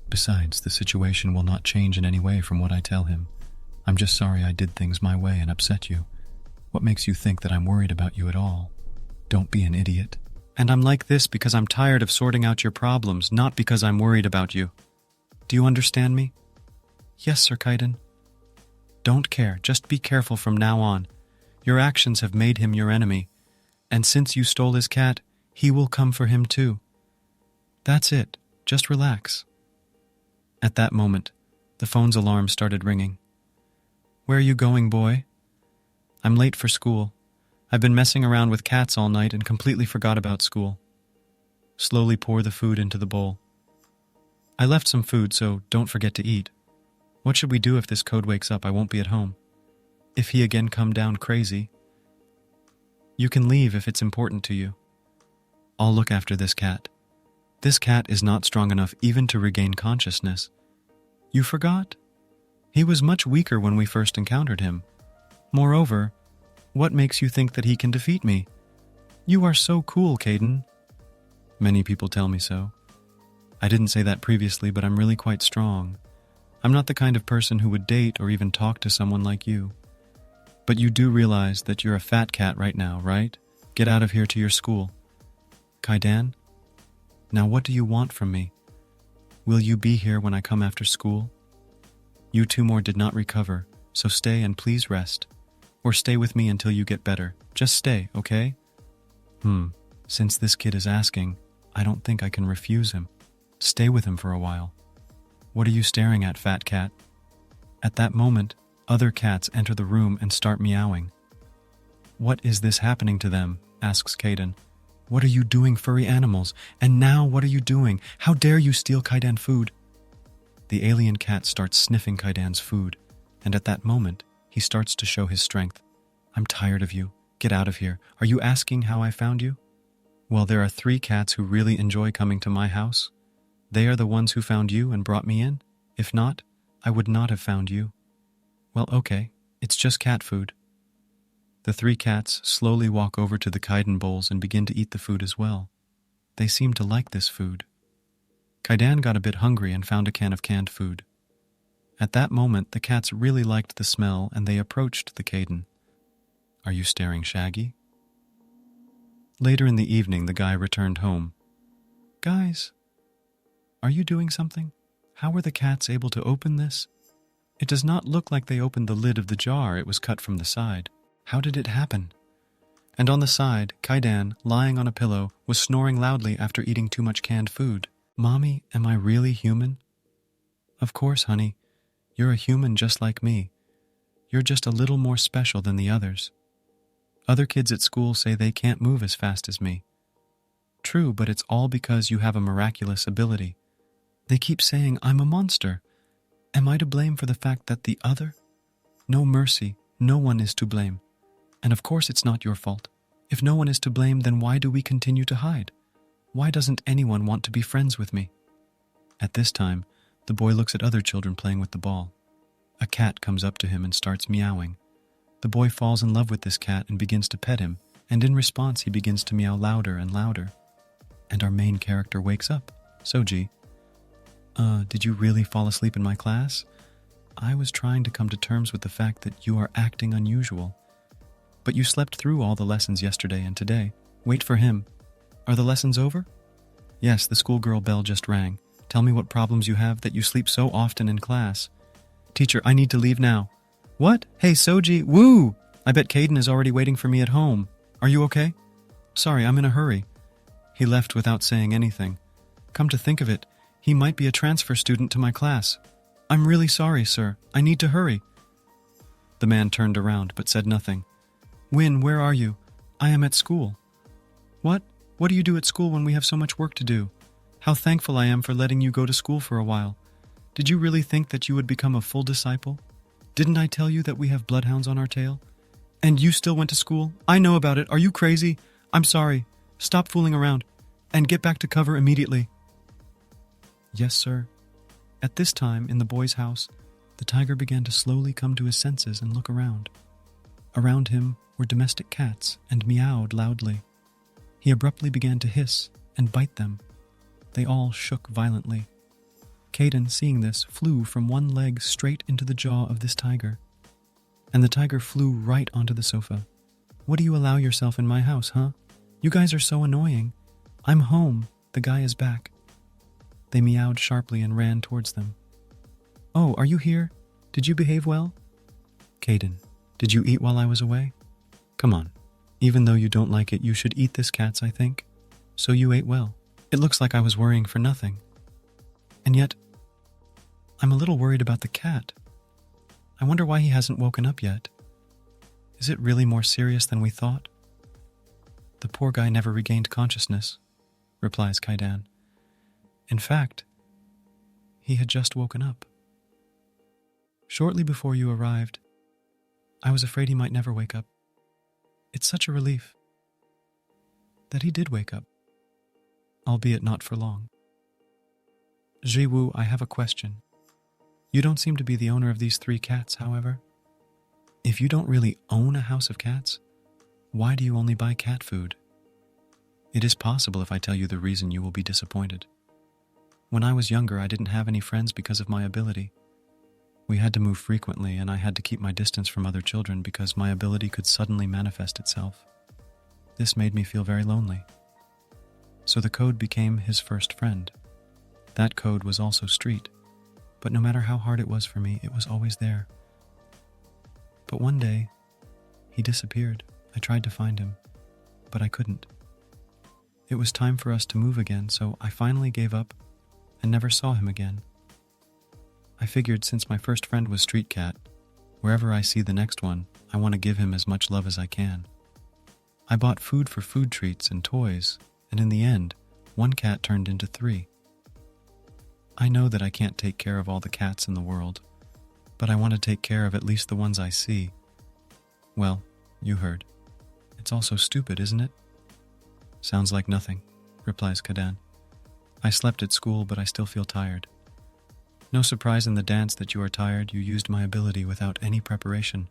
Besides, the situation will not change in any way from what I tell him. I'm just sorry I did things my way and upset you. What makes you think that I'm worried about you at all? Don't be an idiot. And I'm like this because I'm tired of sorting out your problems, not because I'm worried about you. Do you understand me? Yes, Sir Kaiden. Don't care, just be careful from now on. Your actions have made him your enemy, and since you stole his cat, he will come for him too. That's it, just relax. At that moment, the phone's alarm started ringing. Where are you going, boy? I'm late for school. I've been messing around with cats all night and completely forgot about school. Slowly pour the food into the bowl. I left some food, so don't forget to eat. What should we do if this code wakes up? I won't be at home. If he again come down crazy, you can leave if it's important to you. I'll look after this cat. This cat is not strong enough even to regain consciousness. You forgot? He was much weaker when we first encountered him. Moreover, what makes you think that he can defeat me? You are so cool, Kaiden. Many people tell me so. I didn't say that previously, but I'm really quite strong. I'm not the kind of person who would date or even talk to someone like you. But you do realize that you're a fat cat right now, right? Get out of here to your school. Kaidan? Now what do you want from me? Will you be here when I come after school? You two more did not recover, so stay and please rest. Or stay with me until you get better. Just stay, okay? Since this kid is asking, I don't think I can refuse him. Stay with him for a while. What are you staring at, fat cat? At that moment, other cats enter the room and start meowing. What is this happening to them? Asks Kaiden. What are you doing, furry animals? And now what are you doing? How dare you steal Kaidan food? The alien cat starts sniffing Kaidan's food, and at that moment, he starts to show his strength. I'm tired of you. Get out of here. Are you asking how I found you? Well, there are 3 cats who really enjoy coming to my house. They are the ones who found you and brought me in. If not, I would not have found you. Well, okay. It's just cat food. The 3 cats slowly walk over to the Kaiden bowls and begin to eat the food as well. They seem to like this food. Kaidan got a bit hungry and found a can of canned food. At that moment, the cats really liked the smell and they approached the Kaiden. Are you staring, Shaggy? Later in the evening, the guy returned home. Guys, are you doing something? How were the cats able to open this? It does not look like they opened the lid of the jar, it was cut from the side. How did it happen? And on the side, Kaidan, lying on a pillow, was snoring loudly after eating too much canned food. Mommy, am I really human? Of course, honey. You're a human just like me. You're just a little more special than the others. Other kids at school say they can't move as fast as me. True, but it's all because you have a miraculous ability. They keep saying I'm a monster. Am I to blame for the fact that the other? No mercy, no one is to blame. And of course it's not your fault. If no one is to blame, then why do we continue to hide? Why doesn't anyone want to be friends with me? At this time, the boy looks at other children playing with the ball. A cat comes up to him and starts meowing. The boy falls in love with this cat and begins to pet him, and in response he begins to meow louder and louder. And our main character wakes up. Soji, did you really fall asleep in my class? I was trying to come to terms with the fact that you are acting unusual. But you slept through all the lessons yesterday and today. Wait for him. Are the lessons over? Yes, the schoolgirl bell just rang. Tell me what problems you have that you sleep so often in class. Teacher, I need to leave now. What? Hey, Soji, woo! I bet Caden is already waiting for me at home. Are you okay? Sorry, I'm in a hurry. He left without saying anything. Come to think of it, he might be a transfer student to my class. I'm really sorry, sir. I need to hurry. The man turned around but said nothing. Win, where are you? I am at school. What? What do you do at school when we have so much work to do? How thankful I am for letting you go to school for a while. Did you really think that you would become a full disciple? Didn't I tell you that we have bloodhounds on our tail? And you still went to school? I know about it. Are you crazy? I'm sorry. Stop fooling around and get back to cover immediately. Yes, sir. At this time, in the boy's house, the tiger began to slowly come to his senses and look around. Around him were domestic cats and meowed loudly. He abruptly began to hiss and bite them. They all shook violently. Caden, seeing this, flew from one leg straight into the jaw of this tiger. And the tiger flew right onto the sofa. What do you allow yourself in my house, huh? You guys are so annoying. I'm home. The guy is back. They meowed sharply and ran towards them. Oh, are you here? Did you behave well? Caden, did you eat while I was away? Come on. Even though you don't like it, you should eat this, cats, I think. So you ate well. It looks like I was worrying for nothing. And yet, I'm a little worried about the cat. I wonder why he hasn't woken up yet. Is it really more serious than we thought? The poor guy never regained consciousness, replies Kaidan. In fact, he had just woken up. Shortly before you arrived, I was afraid he might never wake up. It's such a relief that he did wake up, albeit not for long. Jiwoo, I have a question. You don't seem to be the owner of these 3 cats, however. If you don't really own a house of cats, why do you only buy cat food? It is possible if I tell you the reason you will be disappointed. When I was younger, I didn't have any friends because of my ability. We had to move frequently, and I had to keep my distance from other children because my ability could suddenly manifest itself. This made me feel very lonely. So the code became his first friend. That code was also street, but no matter how hard it was for me, it was always there. But one day, he disappeared. I tried to find him, but I couldn't. It was time for us to move again, so I finally gave up and never saw him again. I figured since my first friend was Street Cat, wherever I see the next one, I want to give him as much love as I can. I bought food for food treats and toys, and in the end, one cat turned into 3. I know that I can't take care of all the cats in the world, but I want to take care of at least the ones I see. Well, you heard. It's all so stupid, isn't it? Sounds like nothing, replies Kadan. I slept at school, but I still feel tired. No surprise in the dance that you are tired. You used my ability without any preparation.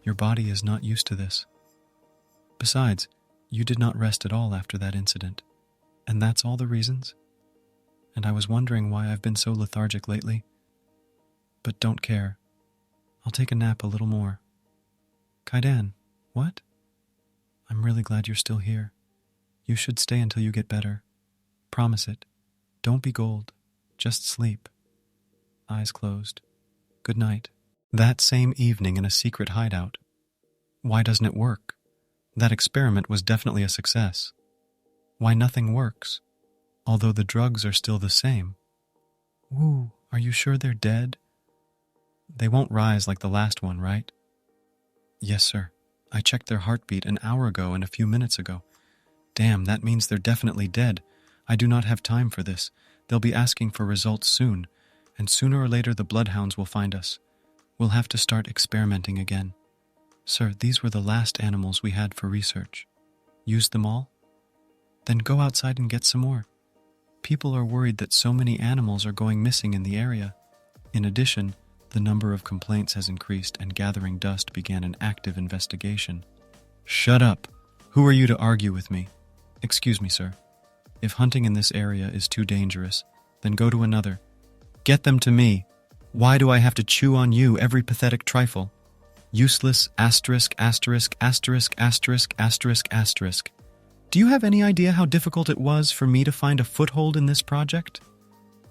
Your body is not used to this. Besides, you did not rest at all after that incident. And that's all the reasons? And I was wondering why I've been so lethargic lately. But don't care. I'll take a nap a little more. Kaidan, what? I'm really glad you're still here. You should stay until you get better. Promise it. Don't be gold. Just sleep. Eyes closed. Good night. That same evening in a secret hideout, Why doesn't it work? That experiment was definitely a success. Why nothing works, although the drugs are still the same? Woo, are you sure they're dead? They won't rise like the last one, right? Yes, sir. I checked their heartbeat an hour ago and a few minutes ago. Damn, that means they're definitely dead. I do not have time for this. They'll be asking for results soon, and sooner or later the bloodhounds will find us. We'll have to start experimenting again. Sir, these were the last animals we had for research. Used them all? Then go outside and get some more. People are worried that so many animals are going missing in the area. In addition, the number of complaints has increased and Gathering Dust began an active investigation. Shut up! Who are you to argue with me? Excuse me, sir. If hunting in this area is too dangerous, then go to another. Get them to me. Why do I have to chew on you every pathetic trifle? Useless asterisk asterisk asterisk asterisk asterisk asterisk. Do you have any idea how difficult it was for me to find a foothold in this project?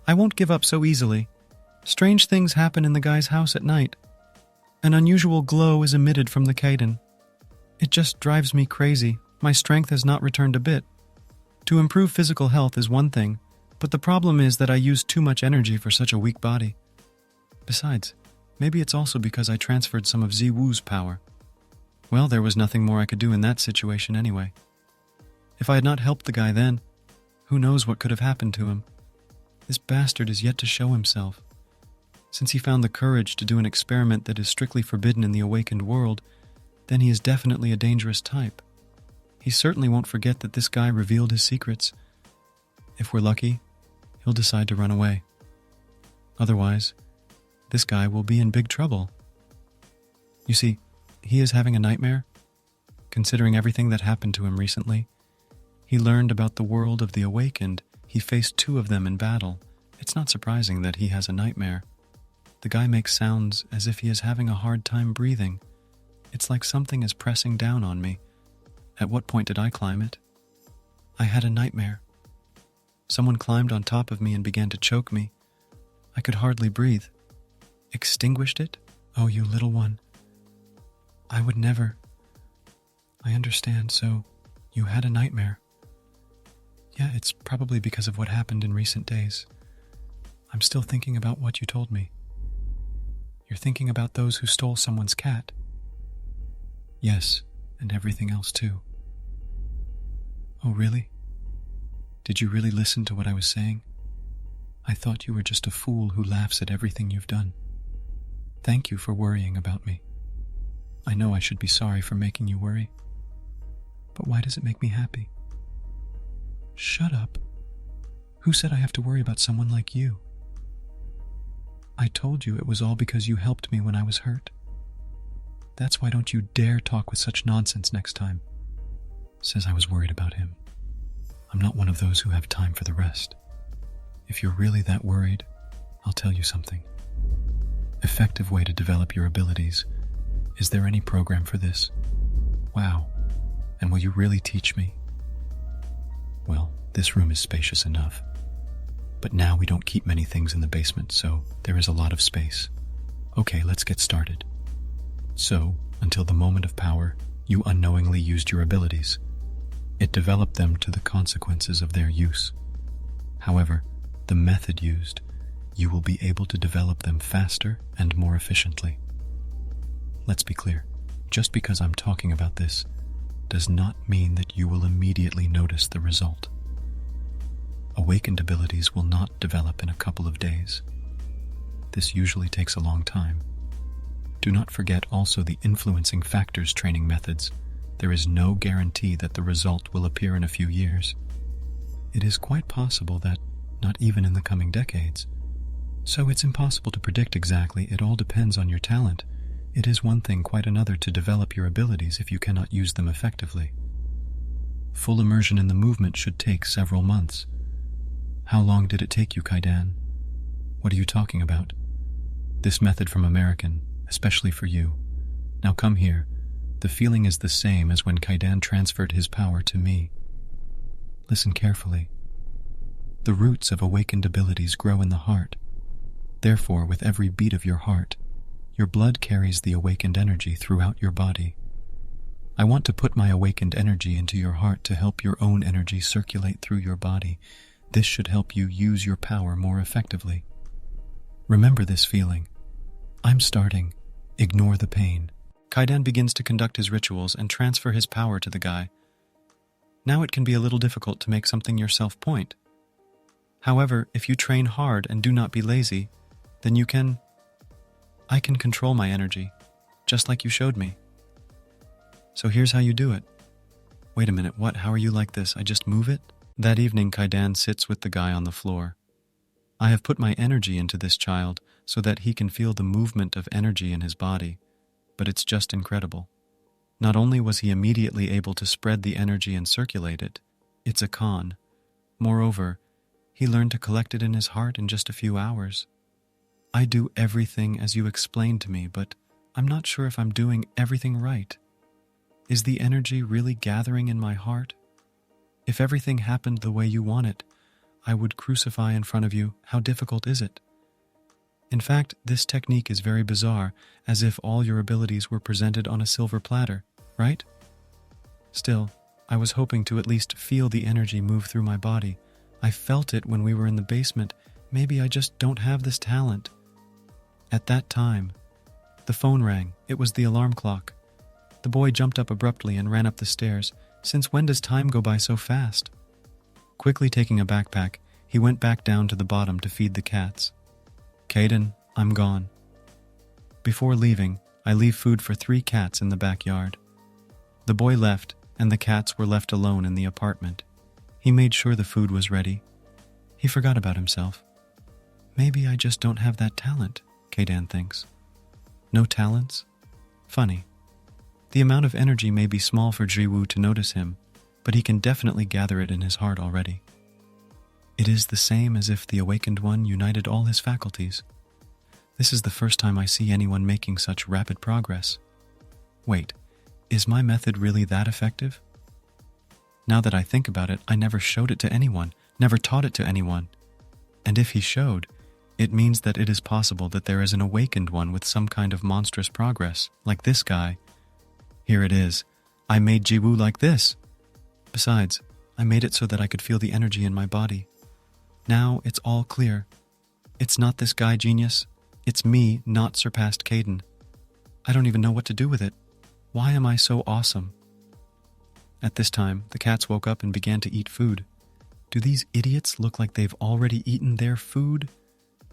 I won't give up so easily. Strange things happen in the guy's house at night. An unusual glow is emitted from the kaiden. It just drives me crazy. My strength has not returned a bit. To improve physical health is one thing, but the problem is that I use too much energy for such a weak body. Besides, maybe it's also because I transferred some of Ziwu's power. Well, there was nothing more I could do in that situation anyway. If I had not helped the guy then, who knows what could have happened to him? This bastard is yet to show himself. Since he found the courage to do an experiment that is strictly forbidden in the awakened world, then he is definitely a dangerous type. He certainly won't forget that this guy revealed his secrets. If we're lucky, he'll decide to run away. Otherwise, this guy will be in big trouble. You see, he is having a nightmare. Considering everything that happened to him recently, he learned about the world of the awakened. He faced 2 of them in battle. It's not surprising that he has a nightmare. The guy makes sounds as if he is having a hard time breathing. It's like something is pressing down on me. At what point did I climb it? I had a nightmare. Someone climbed on top of me and began to choke me. I could hardly breathe. Extinguished it? Oh, you little one. I would never. I understand, so you had a nightmare. Yeah, it's probably because of what happened in recent days. I'm still thinking about what you told me. You're thinking about those who stole someone's cat. Yes, and everything else too. Oh, really? Did you really listen to what I was saying? I thought you were just a fool who laughs at everything you've done. Thank you for worrying about me. I know I should be sorry for making you worry. But why does it make me happy? Shut up. Who said I have to worry about someone like you? I told you it was all because you helped me when I was hurt. That's why don't you dare talk with such nonsense next time. Says I was worried about him. I'm not one of those who have time for the rest. If you're really that worried, I'll tell you something. Effective way to develop your abilities. Is there any program for this? Wow. And will you really teach me? Well, this room is spacious enough. But now we don't keep many things in the basement, so there is a lot of space. Okay, let's get started. So, until the moment of power, you unknowingly used your abilities. It developed them to the consequences of their use. However, the method used, you will be able to develop them faster and more efficiently. Let's be clear, just because I'm talking about this does not mean that you will immediately notice the result. Awakened abilities will not develop in a couple of days. This usually takes a long time. Do not forget also the influencing factors training methods. There is no guarantee that the result will appear in a few years. It is quite possible that not even in the coming decades. So it's impossible to predict exactly. It all depends on your talent. It is one thing, quite another, to develop your abilities if you cannot use them effectively. Full immersion in the movement should take several months. How long did it take you, Kaidan? What are you talking about? This method from American, especially for you. Now come here. The feeling is the same as when Kaidan transferred his power to me. Listen carefully. The roots of awakened abilities grow in the heart. Therefore, with every beat of your heart, your blood carries the awakened energy throughout your body. I want to put my awakened energy into your heart to help your own energy circulate through your body. This should help you use your power more effectively. Remember this feeling. I'm starting. Ignore the pain. Kaidan begins to conduct his rituals and transfer his power to the guy. Now it can be a little difficult to make something yourself point. However, if you train hard and do not be lazy, then I can control my energy, just like you showed me. So here's how you do it. Wait a minute, what? How are you like this? I just move it? That evening, Kaidan sits with the guy on the floor. I have put my energy into this child so that he can feel the movement of energy in his body, but it's just incredible. Not only was he immediately able to spread the energy and circulate it, it's a con. Moreover, he learned to collect it in his heart in just a few hours. I do everything as you explained to me, but I'm not sure if I'm doing everything right. Is the energy really gathering in my heart? If everything happened the way you want it, I would crucify in front of you. How difficult is it? In fact, this technique is very bizarre, as if all your abilities were presented on a silver platter, right? Still, I was hoping to at least feel the energy move through my body. I felt it when we were in the basement. Maybe I just don't have this talent. At that time, the phone rang. It was the alarm clock. The boy jumped up abruptly and ran up the stairs. Since when does time go by so fast? Quickly taking a backpack, he went back down to the bottom to feed the cats. Kaidan, I'm gone. Before leaving, I leave food for 3 cats in the backyard. The boy left, and the cats were left alone in the apartment. He made sure the food was ready. He forgot about himself. Maybe I just don't have that talent, Kaidan thinks. No talents? Funny. The amount of energy may be small for Jiwoo to notice him, but he can definitely gather it in his heart already. It is the same as if the awakened one united all his faculties. This is the first time I see anyone making such rapid progress. Wait, is my method really that effective? Now that I think about it, I never showed it to anyone, never taught it to anyone. And if he showed, it means that it is possible that there is an awakened one with some kind of monstrous progress, like this guy. Here it is. I made Jiwoo like this. Besides, I made it so that I could feel the energy in my body. Now it's all clear. It's not this guy genius. It's me, not surpassed Kaidan. I don't even know what to do with it. Why am I so awesome? At this time, the cats woke up and began to eat food. Do these idiots look like they've already eaten their food?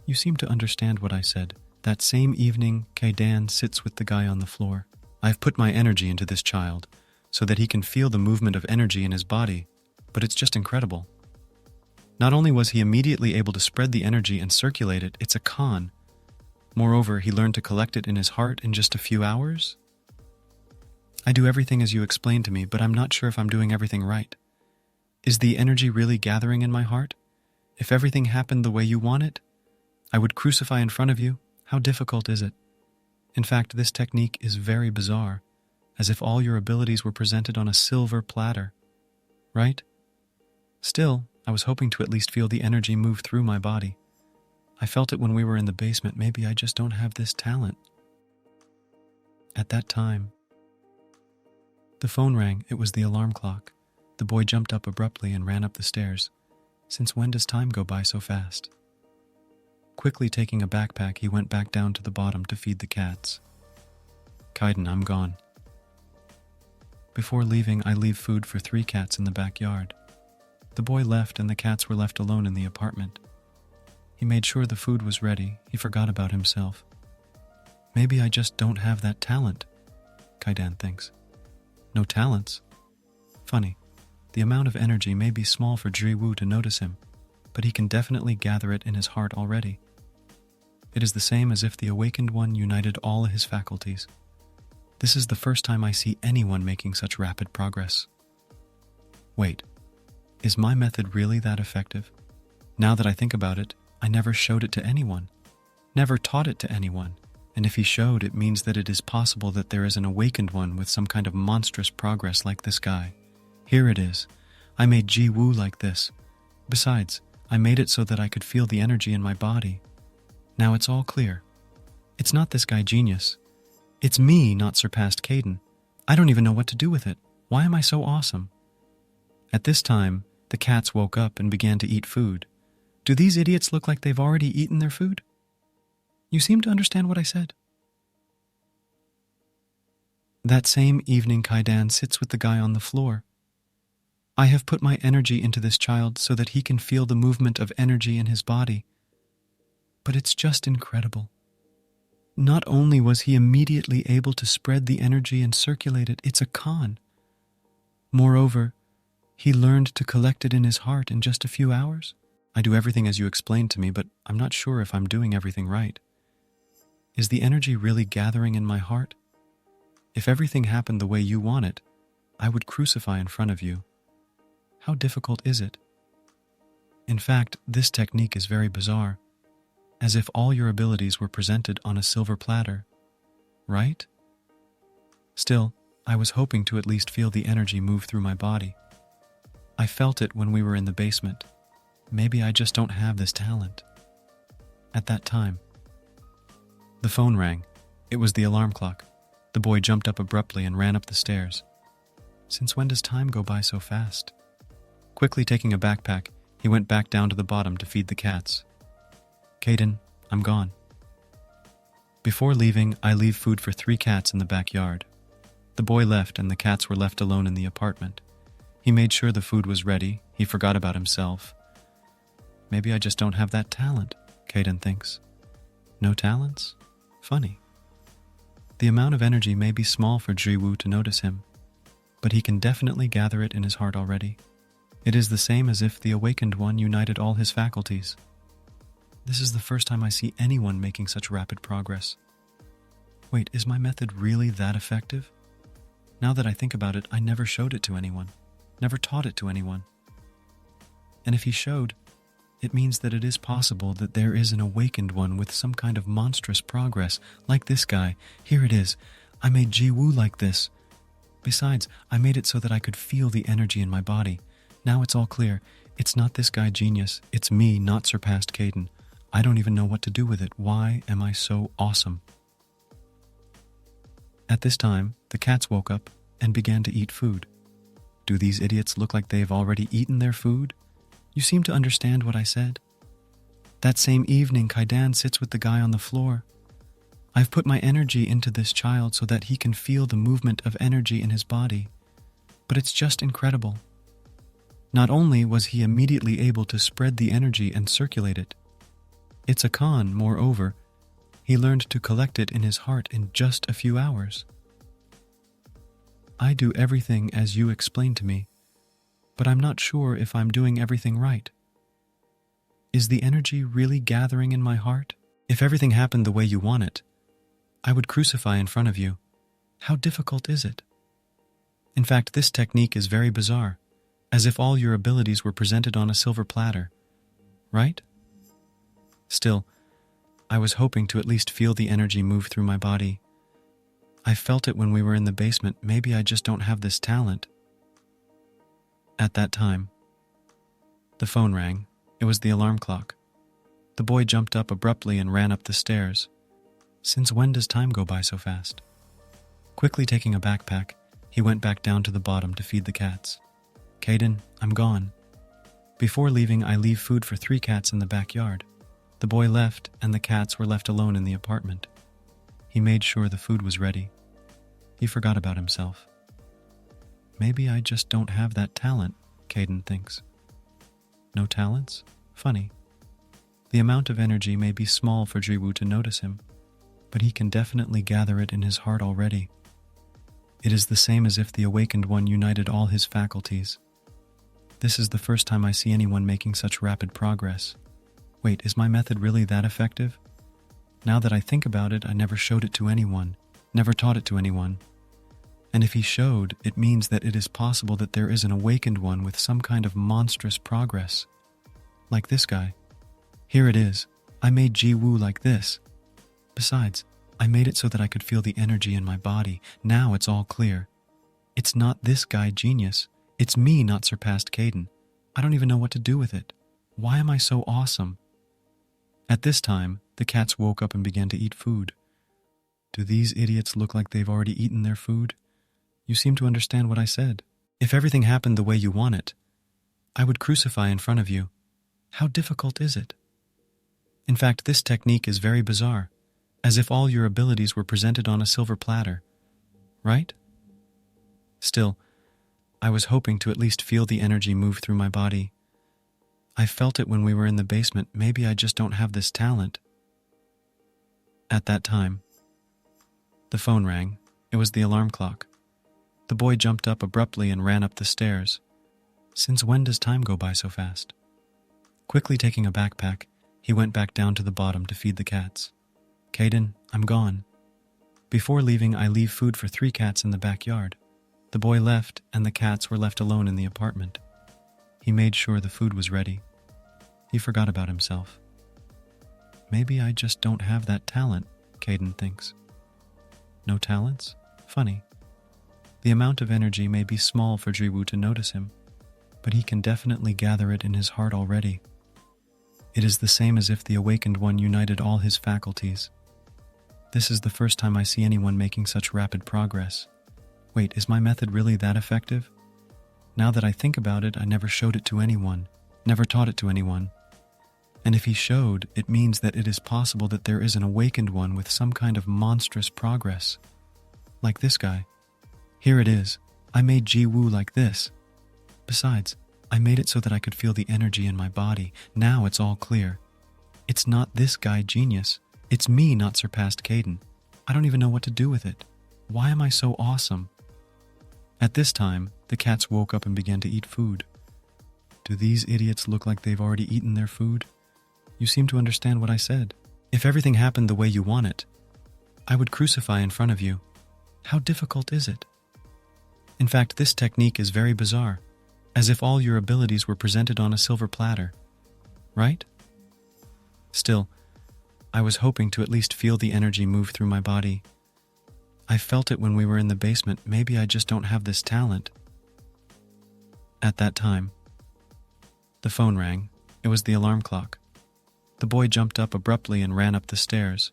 You seem to understand what I said. That same evening, Kaidan sits with the guy on the floor. I've put my energy into this child so that he can feel the movement of energy in his body, but it's just incredible. Not only was he immediately able to spread the energy and circulate it, it's a con. Moreover, he learned to collect it in his heart in just a few hours? I do everything as you explained to me, but I'm not sure if I'm doing everything right. Is the energy really gathering in my heart? If everything happened the way you want it, I would crucify in front of you. How difficult is it? In fact, this technique is very bizarre, as if all your abilities were presented on a silver platter. Right? Still, I was hoping to at least feel the energy move through my body. I felt it when we were in the basement. Maybe I just don't have this talent. At that time, the phone rang. It was the alarm clock. The boy jumped up abruptly and ran up the stairs. Since when does time go by so fast? Quickly taking a backpack, he went back down to the bottom to feed the cats. Kaidan, I'm gone. Before leaving, I leave food for 3 cats in the backyard. The boy left and the cats were left alone in the apartment. He made sure the food was ready. He forgot about himself. Maybe I just don't have that talent, Kaidan thinks. No talents? Funny. The amount of energy may be small for Jiwoo to notice him, but he can definitely gather it in his heart already. It is the same as if the awakened one united all his faculties. This is the first time I see anyone making such rapid progress. Wait, is my method really that effective? Now that I think about it, I never showed it to anyone, never taught it to anyone, and if he showed, it means that it is possible that there is an awakened one with some kind of monstrous progress like this guy. Here it is. I made Jiwoo like this. Besides, I made it so that I could feel the energy in my body. Now it's all clear. It's not this guy genius. It's me, not surpassed Kaidan. I don't even know what to do with it. Why am I so awesome? At this time, the cats woke up and began to eat food. Do these idiots look like they've already eaten their food? You seem to understand what I said. That same evening, Kaidan sits with the guy on the floor. I have put my energy into this child so that he can feel the movement of energy in his body. But it's just incredible. Not only was he immediately able to spread the energy and circulate it, it's a con. Moreover, he learned to collect it in his heart in just a few hours. I do everything as you explained to me, but I'm not sure if I'm doing everything right. Is the energy really gathering in my heart? If everything happened the way you want it, I would crucify in front of you. How difficult is it? In fact, this technique is very bizarre, as if all your abilities were presented on a silver platter, right? Still, I was hoping to at least feel the energy move through my body. I felt it when we were in the basement. Maybe I just don't have this talent. At that time, the phone rang. It was the alarm clock. The boy jumped up abruptly and ran up the stairs. Since when does time go by so fast? Quickly taking a backpack, he went back down to the bottom to feed the cats. Caden, I'm gone. Before leaving, I leave food for 3 cats in the backyard. The boy left and the cats were left alone in the apartment. He made sure the food was ready. He forgot about himself. Maybe I just don't have that talent, Caden thinks. No talents? Funny. The amount of energy may be small for Jiwoo to notice him, but he can definitely gather it in his heart already. It is the same as if the awakened one united all his faculties. This is the first time I see anyone making such rapid progress. Wait, is my method really that effective? Now that I think about it, I never showed it to anyone, never taught it to anyone. And if he showed, it means that it is possible that there is an awakened one with some kind of monstrous progress, like this guy. Here it is. I made Jiwoo like this. Besides, I made it so that I could feel the energy in my body. Now it's all clear. It's not this guy genius. It's me, not surpassed Caden. I don't even know what to do with it. Why am I so awesome? At this time, the cats woke up and began to eat food. Do these idiots look like they've already eaten their food? You seem to understand what I said. That same evening, Kaidan sits with the guy on the floor. I've put my energy into this child so that he can feel the movement of energy in his body. But it's just incredible. Not only was he immediately able to spread the energy and circulate it, it's a con, moreover, he learned to collect it in his heart in just a few hours. I do everything as you explained to me, but I'm not sure if I'm doing everything right. Is the energy really gathering in my heart? If everything happened the way you want it, I would crucify in front of you. How difficult is it? In fact, this technique is very bizarre, as if all your abilities were presented on a silver platter, right? Still, I was hoping to at least feel the energy move through my body. I felt it when we were in the basement. Maybe I just don't have this talent. At that time, the phone rang. It was the alarm clock. The boy jumped up abruptly and ran up the stairs. Since when does time go by so fast? Quickly taking a backpack, he went back down to the bottom to feed the cats. Caden, I'm gone. Before leaving, I leave food for 3 cats in the backyard. The boy left, and the cats were left alone in the apartment. He made sure the food was ready. He forgot about himself. Maybe I just don't have that talent, Caden thinks. No talents? Funny. The amount of energy may be small for Jiwoo to notice him, but he can definitely gather it in his heart already. It is the same as if the awakened one united all his faculties. This is the first time I see anyone making such rapid progress. Wait, is my method really that effective? Now that I think about it, I never showed it to anyone, never taught it to anyone. And if he showed, it means that it is possible that there is an awakened one with some kind of monstrous progress. Like this guy. Here it is. I made Jiwoo like this. Besides, I made it so that I could feel the energy in my body. Now it's all clear. It's not this guy genius. It's me, not surpassed Caden. I don't even know what to do with it. Why am I so awesome? At this time, the cats woke up and began to eat food. Do these idiots look like they've already eaten their food? You seem to understand what I said. If everything happened the way you want it, I would crucify in front of you. How difficult is it? In fact, this technique is very bizarre, as if all your abilities were presented on a silver platter, right? Still, I was hoping to at least feel the energy move through my body. I felt it when we were in the basement. Maybe I just don't have this talent. At that time, the phone rang. It was the alarm clock. The boy jumped up abruptly and ran up the stairs. Since when does time go by so fast? Quickly taking a backpack, he went back down to the bottom to feed the cats. Caden, I'm gone. Before leaving, I leave food for 3 cats in the backyard. The boy left, and the cats were left alone in the apartment. He made sure the food was ready. He forgot about himself. Maybe I just don't have that talent, Caden thinks. No talents? Funny. The amount of energy may be small for Jiwoo to notice him, but he can definitely gather it in his heart already. It is the same as if the awakened one united all his faculties. This is the first time I see anyone making such rapid progress. Wait, is my method really that effective? Now that I think about it, I never showed it to anyone, never taught it to anyone. And if he showed, it means that it is possible that there is an awakened one with some kind of monstrous progress. Like this guy. Here it is. I made Jiwoo like this. Besides, I made it so that I could feel the energy in my body. Now it's all clear. It's not this guy genius. It's me not surpassed Caden. I don't even know what to do with it. Why am I so awesome? At this time, the cats woke up and began to eat food. Do these idiots look like they've already eaten their food? You seem to understand what I said. If everything happened the way you want it, I would crucify in front of you. How difficult is it? In fact, this technique is very bizarre, as if all your abilities were presented on a silver platter, right? Still, I was hoping to at least feel the energy move through my body. I felt it when we were in the basement. Maybe I just don't have this talent. At that time, the phone rang. It was the alarm clock. The boy jumped up abruptly and ran up the stairs.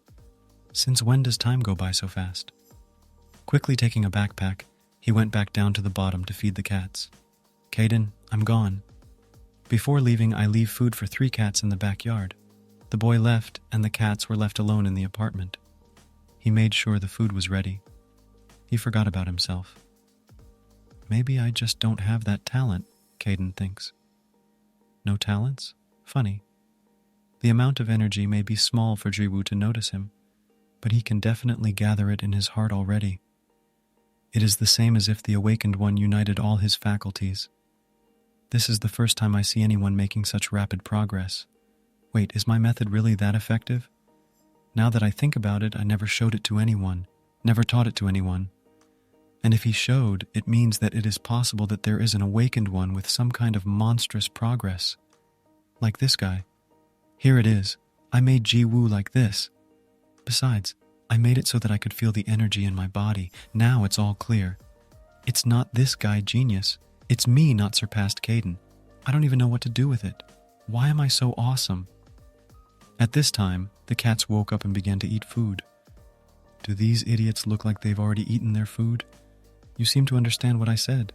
Since when does time go by so fast? Quickly taking a backpack, he went back down to the bottom to feed the cats. Caden, I'm gone. Before leaving, I leave food for 3 cats in the backyard. The boy left, and the cats were left alone in the apartment. He made sure the food was ready. He forgot about himself. Maybe I just don't have that talent, Caden thinks. No talents? Funny. The amount of energy may be small for Jiwoo to notice him, but he can definitely gather it in his heart already. It is the same as if the awakened one united all his faculties. This is the first time I see anyone making such rapid progress. Wait, is my method really that effective? Now that I think about it, I never showed it to anyone, never taught it to anyone. And if he showed, it means that it is possible that there is an awakened one with some kind of monstrous progress. Like this guy. Here it is. I made Jiwoo like this. Besides, I made it so that I could feel the energy in my body. Now it's all clear. It's not this guy genius. It's me not surpassed Caden. I don't even know what to do with it. Why am I so awesome? At this time, the cats woke up and began to eat food. Do these idiots look like they've already eaten their food? You seem to understand what I said.